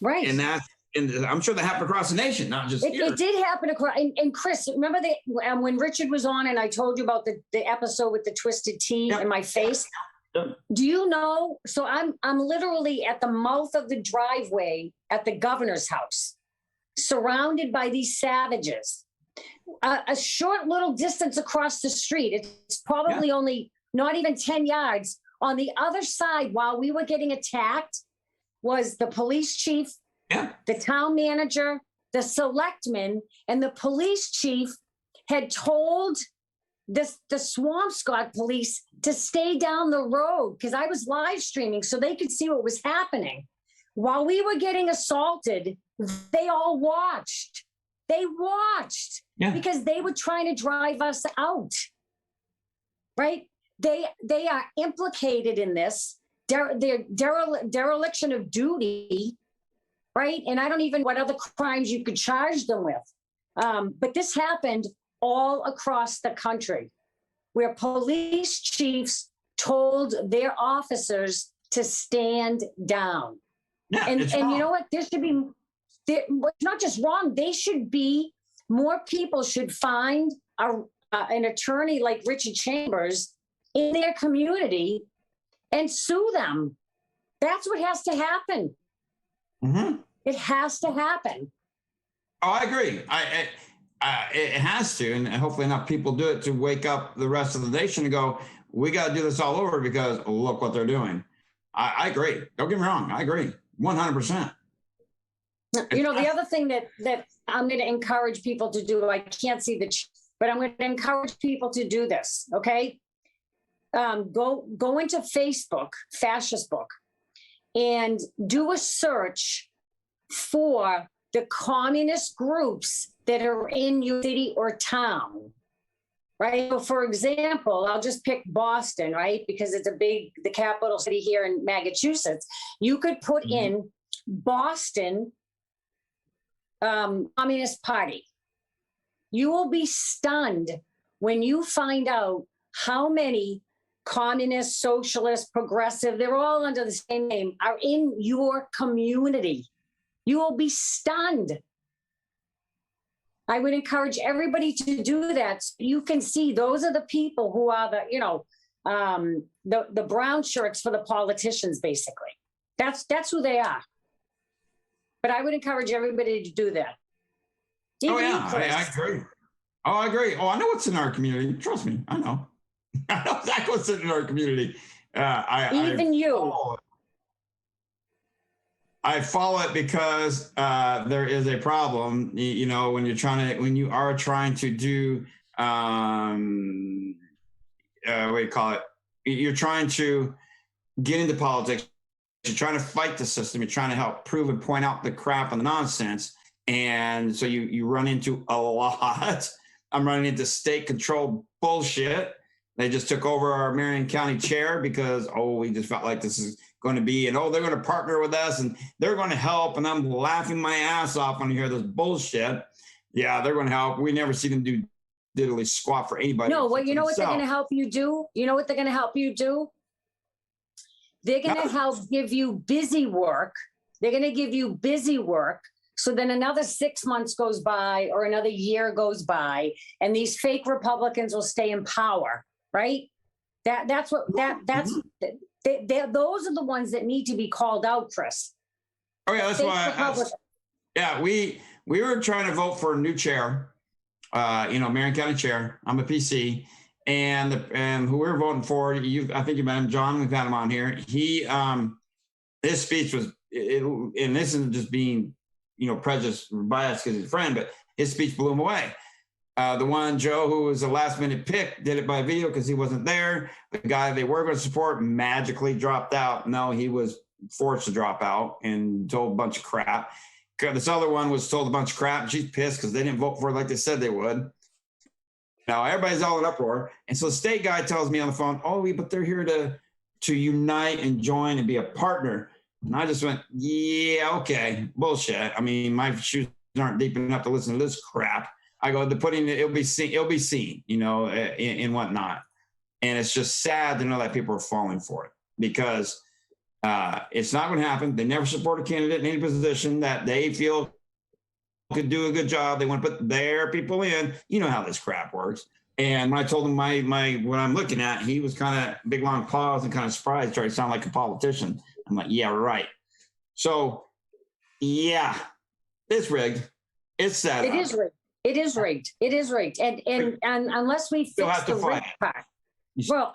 Right. And that's and I'm sure that happened across the nation, not just here. It did happen across. And Chris, remember when Richard was on and I told you about the episode with the twisted tea in my face? Yep. Do you know? So I'm literally at the mouth of the driveway at the governor's house, surrounded by these savages. A short little distance across the street. It's probably only not even 10 yards. On the other side, while we were getting attacked, was the police chief, the town manager, the selectman, and the police chief had told the Swampscott police to stay down the road because I was live streaming so they could see what was happening. While we were getting assaulted, they all watched. They watched because they were trying to drive us out, right? They are implicated in this. Their dereliction of duty, right? And I don't even know what other crimes you could charge them with. But this happened all across the country where police chiefs told their officers to stand down. Yeah, and you know what? There should be, not just wrong, they should be, more people should find an attorney like Richard Chambers in their community and sue them. That's what has to happen. Mm-hmm. It has to happen. Oh, I agree. It has to, and hopefully enough people do it to wake up the rest of the nation and go, we got to do this all over because look what they're doing. I agree. Don't get me wrong. I agree. 100%. You know, the other thing that I'm going to encourage people to do, I can't see but I'm going to encourage people to do this. Okay. Go into Facebook, Fascist Book, and do a search for the communist groups that are in your city or town, right? So for example, I'll just pick Boston, right? Because it's the capital city here in Massachusetts. You could put in Boston Communist Party. You will be stunned when you find out how many communist, socialist, progressive, they're all under the same name, are in your community. You will be stunned. I would encourage everybody to do that. So you can see those are the people who are the brown shirts for the politicians, basically. That's who they are. But I would encourage everybody to do that. I agree. Oh, I agree. Oh, I know what's in our community. Trust me, I know. I know exactly what's in our community. I follow it because there is a problem. You know, when you are trying to do what do you call it? You're trying to get into politics. You're trying to fight the system. You're trying to help prove and point out the crap and the nonsense. And so you run into a lot. I'm running into state-controlled bullshit. They just took over our Marion County chair because, we just felt like this is going to be, and they're going to partner with us and they're going to help. And I'm laughing my ass off when I hear this bullshit. Yeah, they're going to help. We never see them do diddly squat for anybody. No, well, you know what they're going to help you do? You know what they're going to help you do? They're going to help give you busy work. They're going to give you busy work. So then another 6 months goes by or another year goes by, and these fake Republicans will stay in power, right? Those are the ones that need to be called out, Chris. Oh yeah, that's why. We were trying to vote for a new chair, Marion County chair. I'm a PC, and who we're voting for, I think you met him, John. We've had him on here. His speech was, and this isn't just being, prejudiced or biased because he's a friend, but his speech blew him away. The one, Joe, who was a last-minute pick, did it by video because he wasn't there. The guy they were going to support magically dropped out. No, he was forced to drop out and told a bunch of crap. This other one was told a bunch of crap, and she's pissed because they didn't vote for her like they said they would. Now, everybody's all in uproar. And so the state guy tells me on the phone, but they're here to unite and join and be a partner. And I just went, yeah, okay, bullshit. I mean, my shoes aren't deep enough to listen to this crap. I go, it'll be seen, and whatnot. And it's just sad to know that people are falling for it because It's not going to happen. They never support a candidate in any position that they feel could do a good job. They want to put their people in. You know how this crap works. And when I told him my what I'm looking at, he was kind of big long pause and kind of surprised, started to sound like a politician. I'm like, yeah, right. So, yeah, it's rigged. It's set. It is rigged. It is rigged. It is rigged. And unless we fix the rigged part. Well,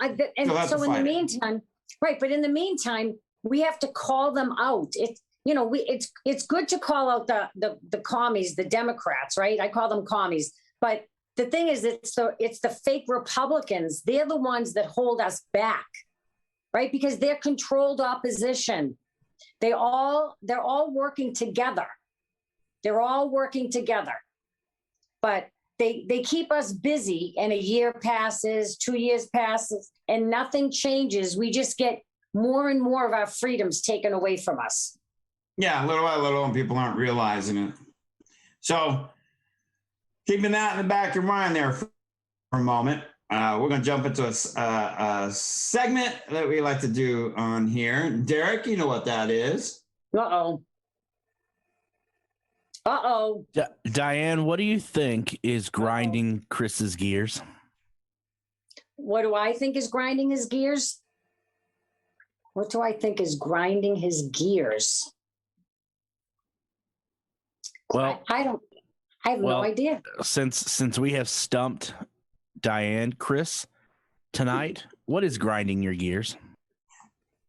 so in the meantime, right. But in the meantime, we have to call them out. It's good to call out the commies, the Democrats, right? I call them commies. But the thing is, it's the fake Republicans. They're the ones that hold us back, right? Because they're controlled opposition. They're all working together. They're all working together. But they keep us busy, and a year passes, 2 years passes, and nothing changes. We just get more and more of our freedoms taken away from us. Yeah, little by little, and people aren't realizing it. So keeping that in the back of your mind there for a moment, we're going to jump into a segment that we like to do on here. Derick, you know what that is. Uh-oh. Diane, what do you think is grinding Chris's gears? What do I think is grinding his gears? What do I think is grinding his gears? Well, I have no idea. Since we have stumped Diane, Chris, tonight, what is grinding your gears?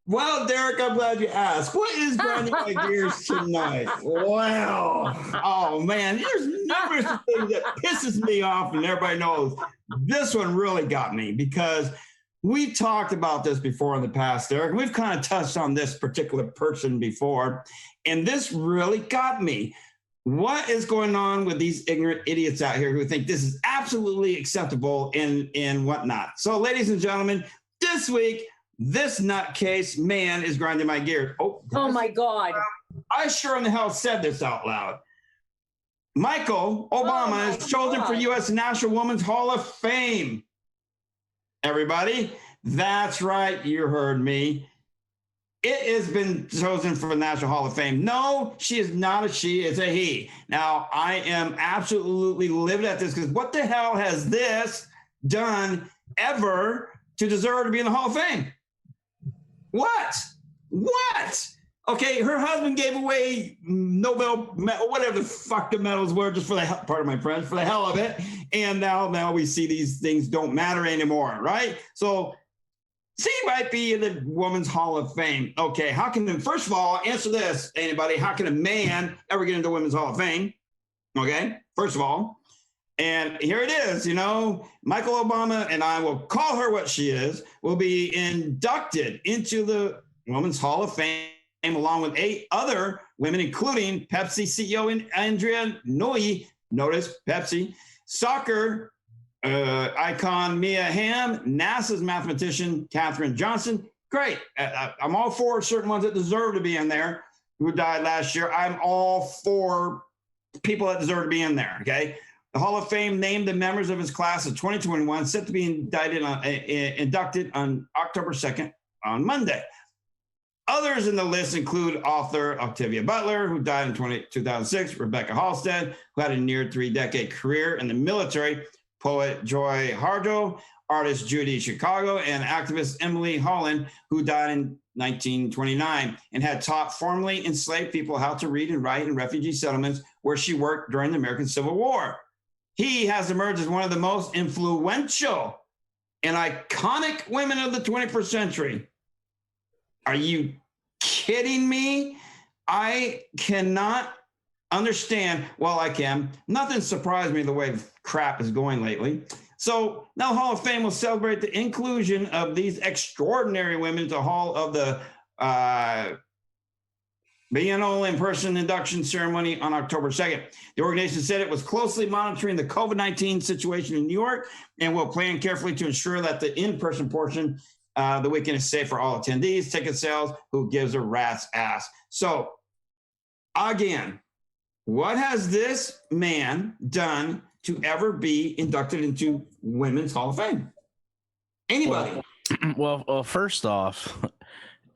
Well, Derick, I'm glad you asked. What is grinding my gears tonight? Wow. Oh, man, there's numerous things that pisses me off, and everybody knows this one really got me because we talked about this before in the past, Derick. We've kind of touched on this particular person before, and this really got me. What is going on with these ignorant idiots out here who think this is absolutely acceptable and whatnot? So, ladies and gentlemen, this week, this nutcase man is grinding my gears. Oh my God. I sure in the hell said this out loud. Michael Obama is chosen for U.S. National Women's Hall of Fame. Everybody, that's right. You heard me. It has been chosen for the National Hall of Fame. No, she is not a she, it's a he. Now, I am absolutely livid at this because what the hell has this done ever to deserve to be in the Hall of Fame? What? Okay, her husband gave away Nobel, whatever the fuck the medals were, just for the hell, pardon my French, for the hell of it. And now we see these things don't matter anymore, right? So she might be in the Women's Hall of Fame. Okay, first of all, answer this, anybody, how can a man ever get into the Women's Hall of Fame? Okay, first of all. And here it is, Michael Obama, and I will call her what she is, will be inducted into the Women's Hall of Fame along with 8 other women, including Pepsi CEO Andrea Nui, notice Pepsi, soccer icon Mia Hamm, NASA's mathematician Katherine Johnson. Great. I'm all for certain ones that deserve to be in there who died last year. I'm all for people that deserve to be in there, okay? The Hall of Fame named the members of his class of 2021 set to be inducted on October 2nd on Monday. Others in the list include author Octavia Butler, who died in 2006, Rebecca Halstead, who had a near 3-decade career in the military, poet Joy Harjo, artist Judy Chicago, and activist Emily Holland, who died in 1929 and had taught formerly enslaved people how to read and write in refugee settlements where she worked during the American Civil War. He has emerged as one of the most influential and iconic women of the 21st century. Are you kidding me? I cannot understand. Well, I can. Nothing surprised me the way crap is going lately. So now Hall of Fame will celebrate the inclusion of these extraordinary women to the Hall of the biennial in-person induction ceremony on October 2nd. The organization said it was closely monitoring the COVID-19 situation in New York and will plan carefully to ensure that the in-person portion the weekend is safe for all attendees, ticket sales, who gives a rat's ass. So again, what has this man done to ever be inducted into Women's Hall of Fame? Anybody? Well, first off,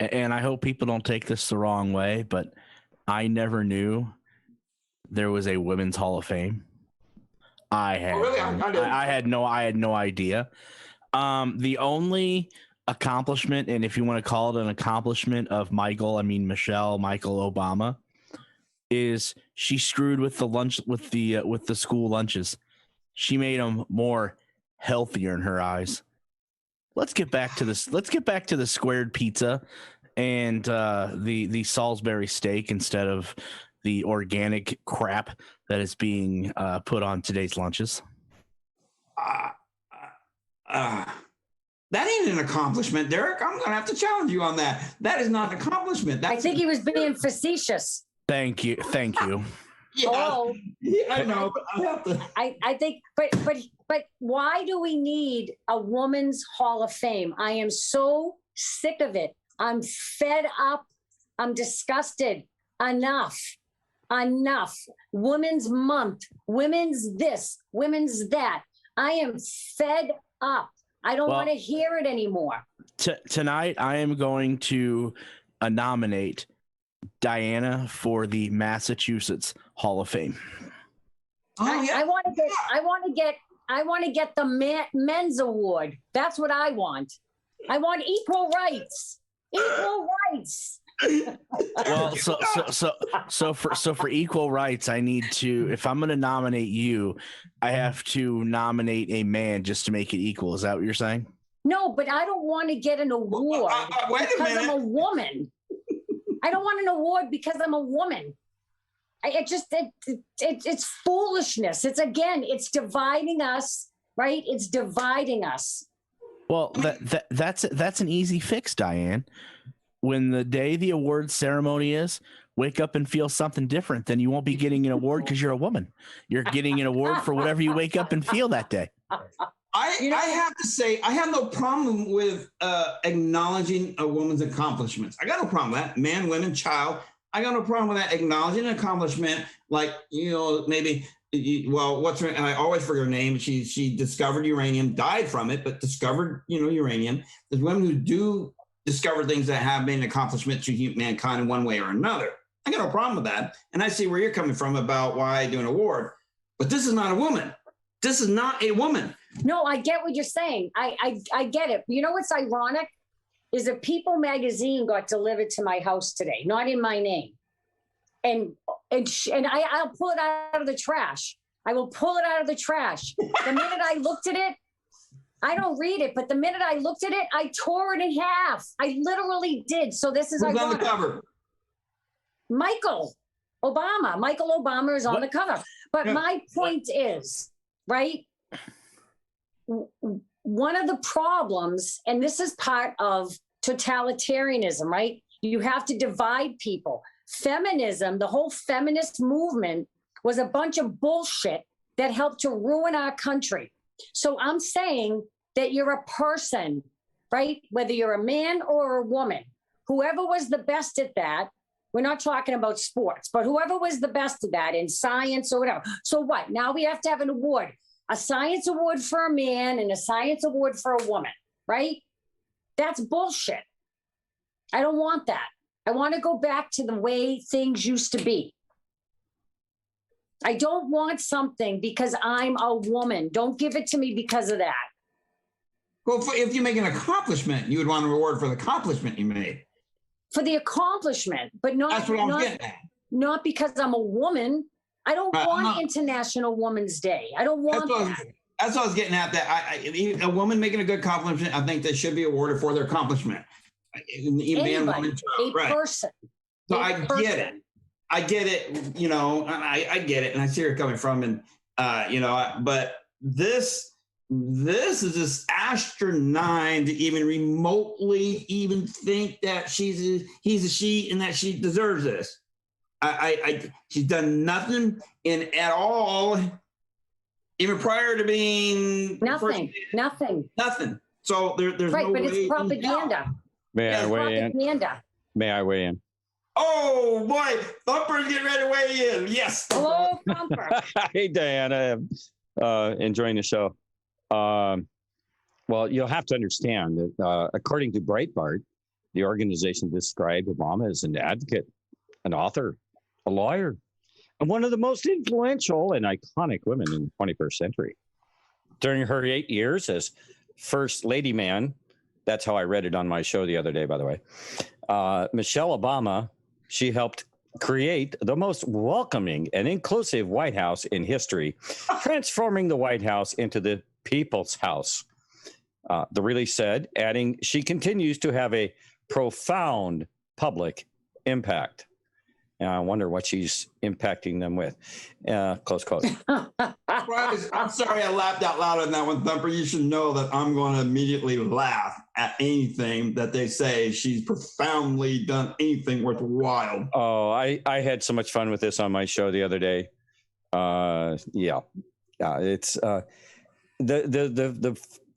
and I hope people don't take this the wrong way, but I never knew there was a Women's Hall of Fame. I had, really? I had no idea. The only accomplishment, and if you want to call it an accomplishment of Michelle Obama, is she screwed with the lunch with the school lunches. She made them more healthier in her eyes. Let's get back to this. Let's get back to the squared pizza and the Salisbury steak instead of the organic crap that is being put on today's lunches. That ain't an accomplishment, Derick. I'm gonna have to challenge you on that. That is not an accomplishment. I think he was being facetious. Thank you. Yeah, Oh, yeah, I know, but I have to. I think, but why do we need a woman's Hall of Fame? I am so sick of it. I'm fed up. I'm disgusted. Enough. Women's Month, women's this, women's that. I am fed up. I don't want to hear it anymore. Tonight, I am going to nominate Dianna for the Massachusetts Hall of Fame. Oh, yeah. I want to get the men's award. That's what I want. I want equal rights. Equal rights. Well, so for equal rights, I need to. If I'm going to nominate you, I have to nominate a man just to make it equal. Is that what you're saying? No, but I don't want to get an award because I'm a woman. I don't want an award because I'm a woman. It's foolishness. It's dividing us, right? It's dividing us. Well, that's an easy fix, Diane. When the day the award ceremony is, wake up and feel something different. Then you won't be getting an award because you're a woman. You're getting an award for whatever you wake up and feel that day. I have to say, I have no problem with acknowledging a woman's accomplishments. I got no problem with that. Man, women, child. I got no problem with that. Acknowledging an accomplishment, like, maybe, what's her, I always forget her name. She discovered uranium, died from it, but discovered, uranium. There's women who do discover things that have been an accomplishment to mankind in one way or another. I got no problem with that. And I see where you're coming from about why I do an award. But this is not a woman. This is not a woman. No, I get what you're saying. I get it. You know what's ironic is a People magazine got delivered to my house today, not in my name. And I'll pull it out of the trash. I will pull it out of the trash. The minute I looked at it, I don't read it, but the minute I looked at it, I tore it in half. I literally did. So this is Who's on the cover? Michael Obama is on the cover. But my point is, right? One of the problems, and this is part of totalitarianism, right? You have to divide people. Feminism, the whole feminist movement was a bunch of bullshit that helped to ruin our country. So I'm saying that you're a person, right? Whether you're a man or a woman, whoever was the best at that, we're not talking about sports, but whoever was the best at that in science or whatever. So what? Now we have to have an award, a science award for a man and a science award for a woman, right? That's bullshit. I don't want that. I want to go back to the way things used to be. I don't want something because I'm a woman. Don't give it to me because of that. Well, if you make an accomplishment, you would want a reward for the accomplishment you made. For the accomplishment, but not. That's what I'm getting at. Not because I'm a woman. I don't want International Women's Day. I don't want that. That's what I was getting at. That a woman making a good accomplishment, I think they should be awarded for their accomplishment. Anybody, a person. So I get it. I get it, I get it, and I see where you're coming from, and but this is just asinine to even remotely even think that he's a she and that she deserves this. She's done nothing at all, even prior to being nothing. So there's right, no but way it's propaganda. May I weigh in? Oh boy, Thumper's getting ready to weigh in. Yes. Hello, Thumper. Hey, Diana. Enjoying the show. Well, you'll have to understand that according to Breitbart, The organization described Obama as an advocate, an author, a lawyer, and one of the most influential and iconic women in the 21st century. During her 8 years as First Lady Man, that's how I read it on my show the other day, by the way, Michelle Obama, she helped create the most welcoming and inclusive White House in history, transforming the White House into the people's house. The release said, adding, she continues to have a profound public impact. And I wonder what she's impacting them with. Close quote. I'm sorry I laughed out loud on that one, Thumper. You should know that I'm going to immediately laugh at anything that they say she's profoundly done anything worthwhile. Oh, I had so much fun with this on my show the other day. It's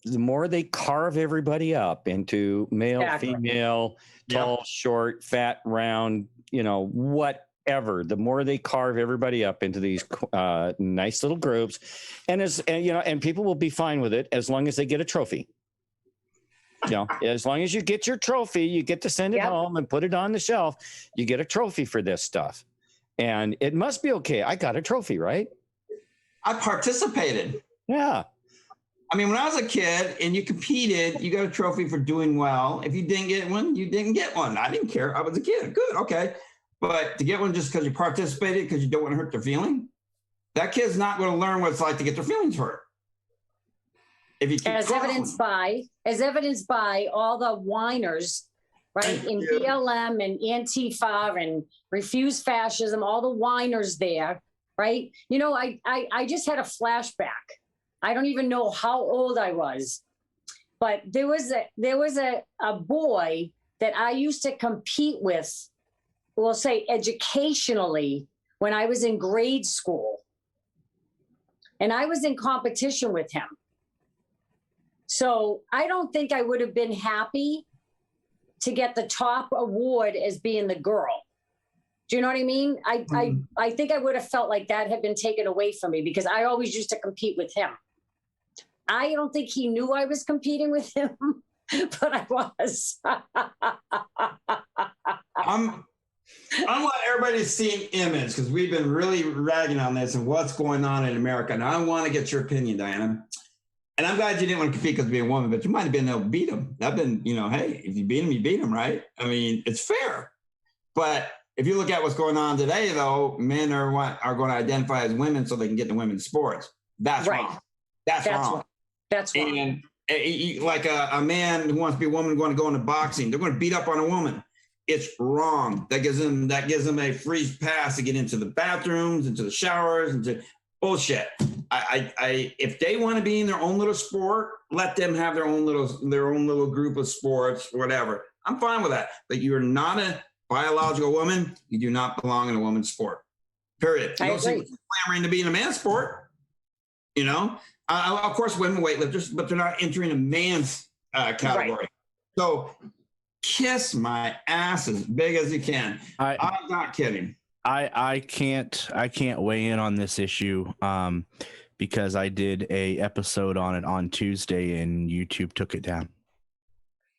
the more they carve everybody up into male, female, tall, short, fat, round, whatever, the more they carve everybody up into these nice little groups, and people will be fine with it as long as they get a trophy. As long as you get your trophy, you get to send it home and put it on the shelf. You get a trophy for this stuff, and it must be okay. I got a trophy, right? I participated. Yeah. I mean, when I was a kid and you competed, you got a trophy for doing well. If you didn't get one, you didn't get one. I didn't care. I was a kid. Good. Okay. But to get one just because you participated, because you don't want to hurt their feeling, that kid's not going to learn what it's like to get their feelings hurt. If you as evidenced by all the whiners, right, in BLM and Antifa and Refuse Fascism, all the whiners there, right? I just had a flashback. I don't even know how old I was, but there was a boy that I used to compete with, we'll say educationally, when I was in grade school. And I was in competition with him. So I don't think I would have been happy to get the top award as being the girl. Do you know what I mean? I think I would have felt like that had been taken away from me because I always used to compete with him. I don't think he knew I was competing with him, but I was. I want everybody to see an image because we've been really ragging on this and what's going on in America. And I want to get your opinion, Dianna. And I'm glad you didn't want to compete because of being a woman, but you might have been able to beat him. I've been, hey, if you beat him, you beat him, right? I mean, it's fair. But if you look at what's going on today, though, men are going to identify as women so they can get to women's sports. That's right. Wrong. That's wrong. That's wrong. And like a man who wants to be a woman going to go into boxing, they're going to beat up on a woman. It's wrong. That gives them a free pass to get into the bathrooms, into the showers, into bullshit. If they want to be in their own little sport, let them have their own little group of sports, whatever. I'm fine with that. But you're not a biological woman. You do not belong in a woman's sport. Period. You don't see what's clamoring to be in a man's sport. Of course, women weightlifters, but they're not entering a man's category. Right. So kiss my ass as big as you can. I'm not kidding. I can't weigh in on this issue because I did a episode on it on Tuesday and YouTube took it down.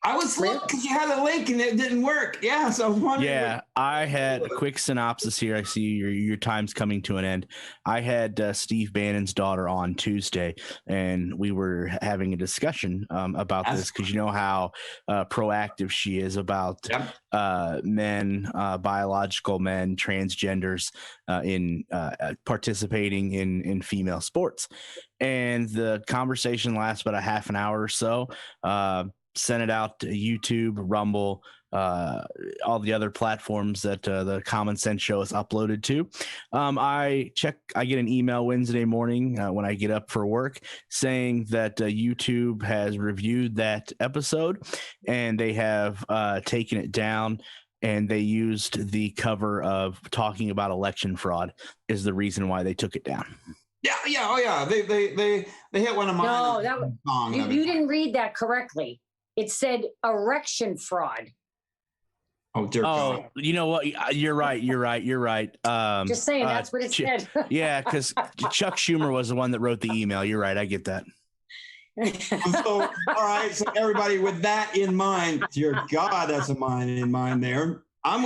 I was looking because you had a link and it didn't work. Yeah, so I was wondering. Yeah, I had a quick synopsis here. I see your time's coming to an end. I had Steve Bannon's daughter on Tuesday, and we were having a discussion about this because you know how proactive she is about men, biological men, transgenders in participating in female sports. And the conversation lasts about a half an hour or so. Sent it out to YouTube, Rumble, all the other platforms that the Common Sense Show is uploaded to. I get an email Wednesday morning when I get up for work saying that YouTube has reviewed that episode and they have taken it down. And they used the cover of talking about election fraud is the reason why they took it down. Yeah. Oh, yeah. They hit one of mine. No, you didn't read that correctly. It said erection fraud. Oh, dear God. You know what? You're right. Just saying, that's what it said. Yeah, because Chuck Schumer was the one that wrote the email. You're right. I get that. So, all right. So everybody, with that in mind, dear God, that's a mind in mind there. I'm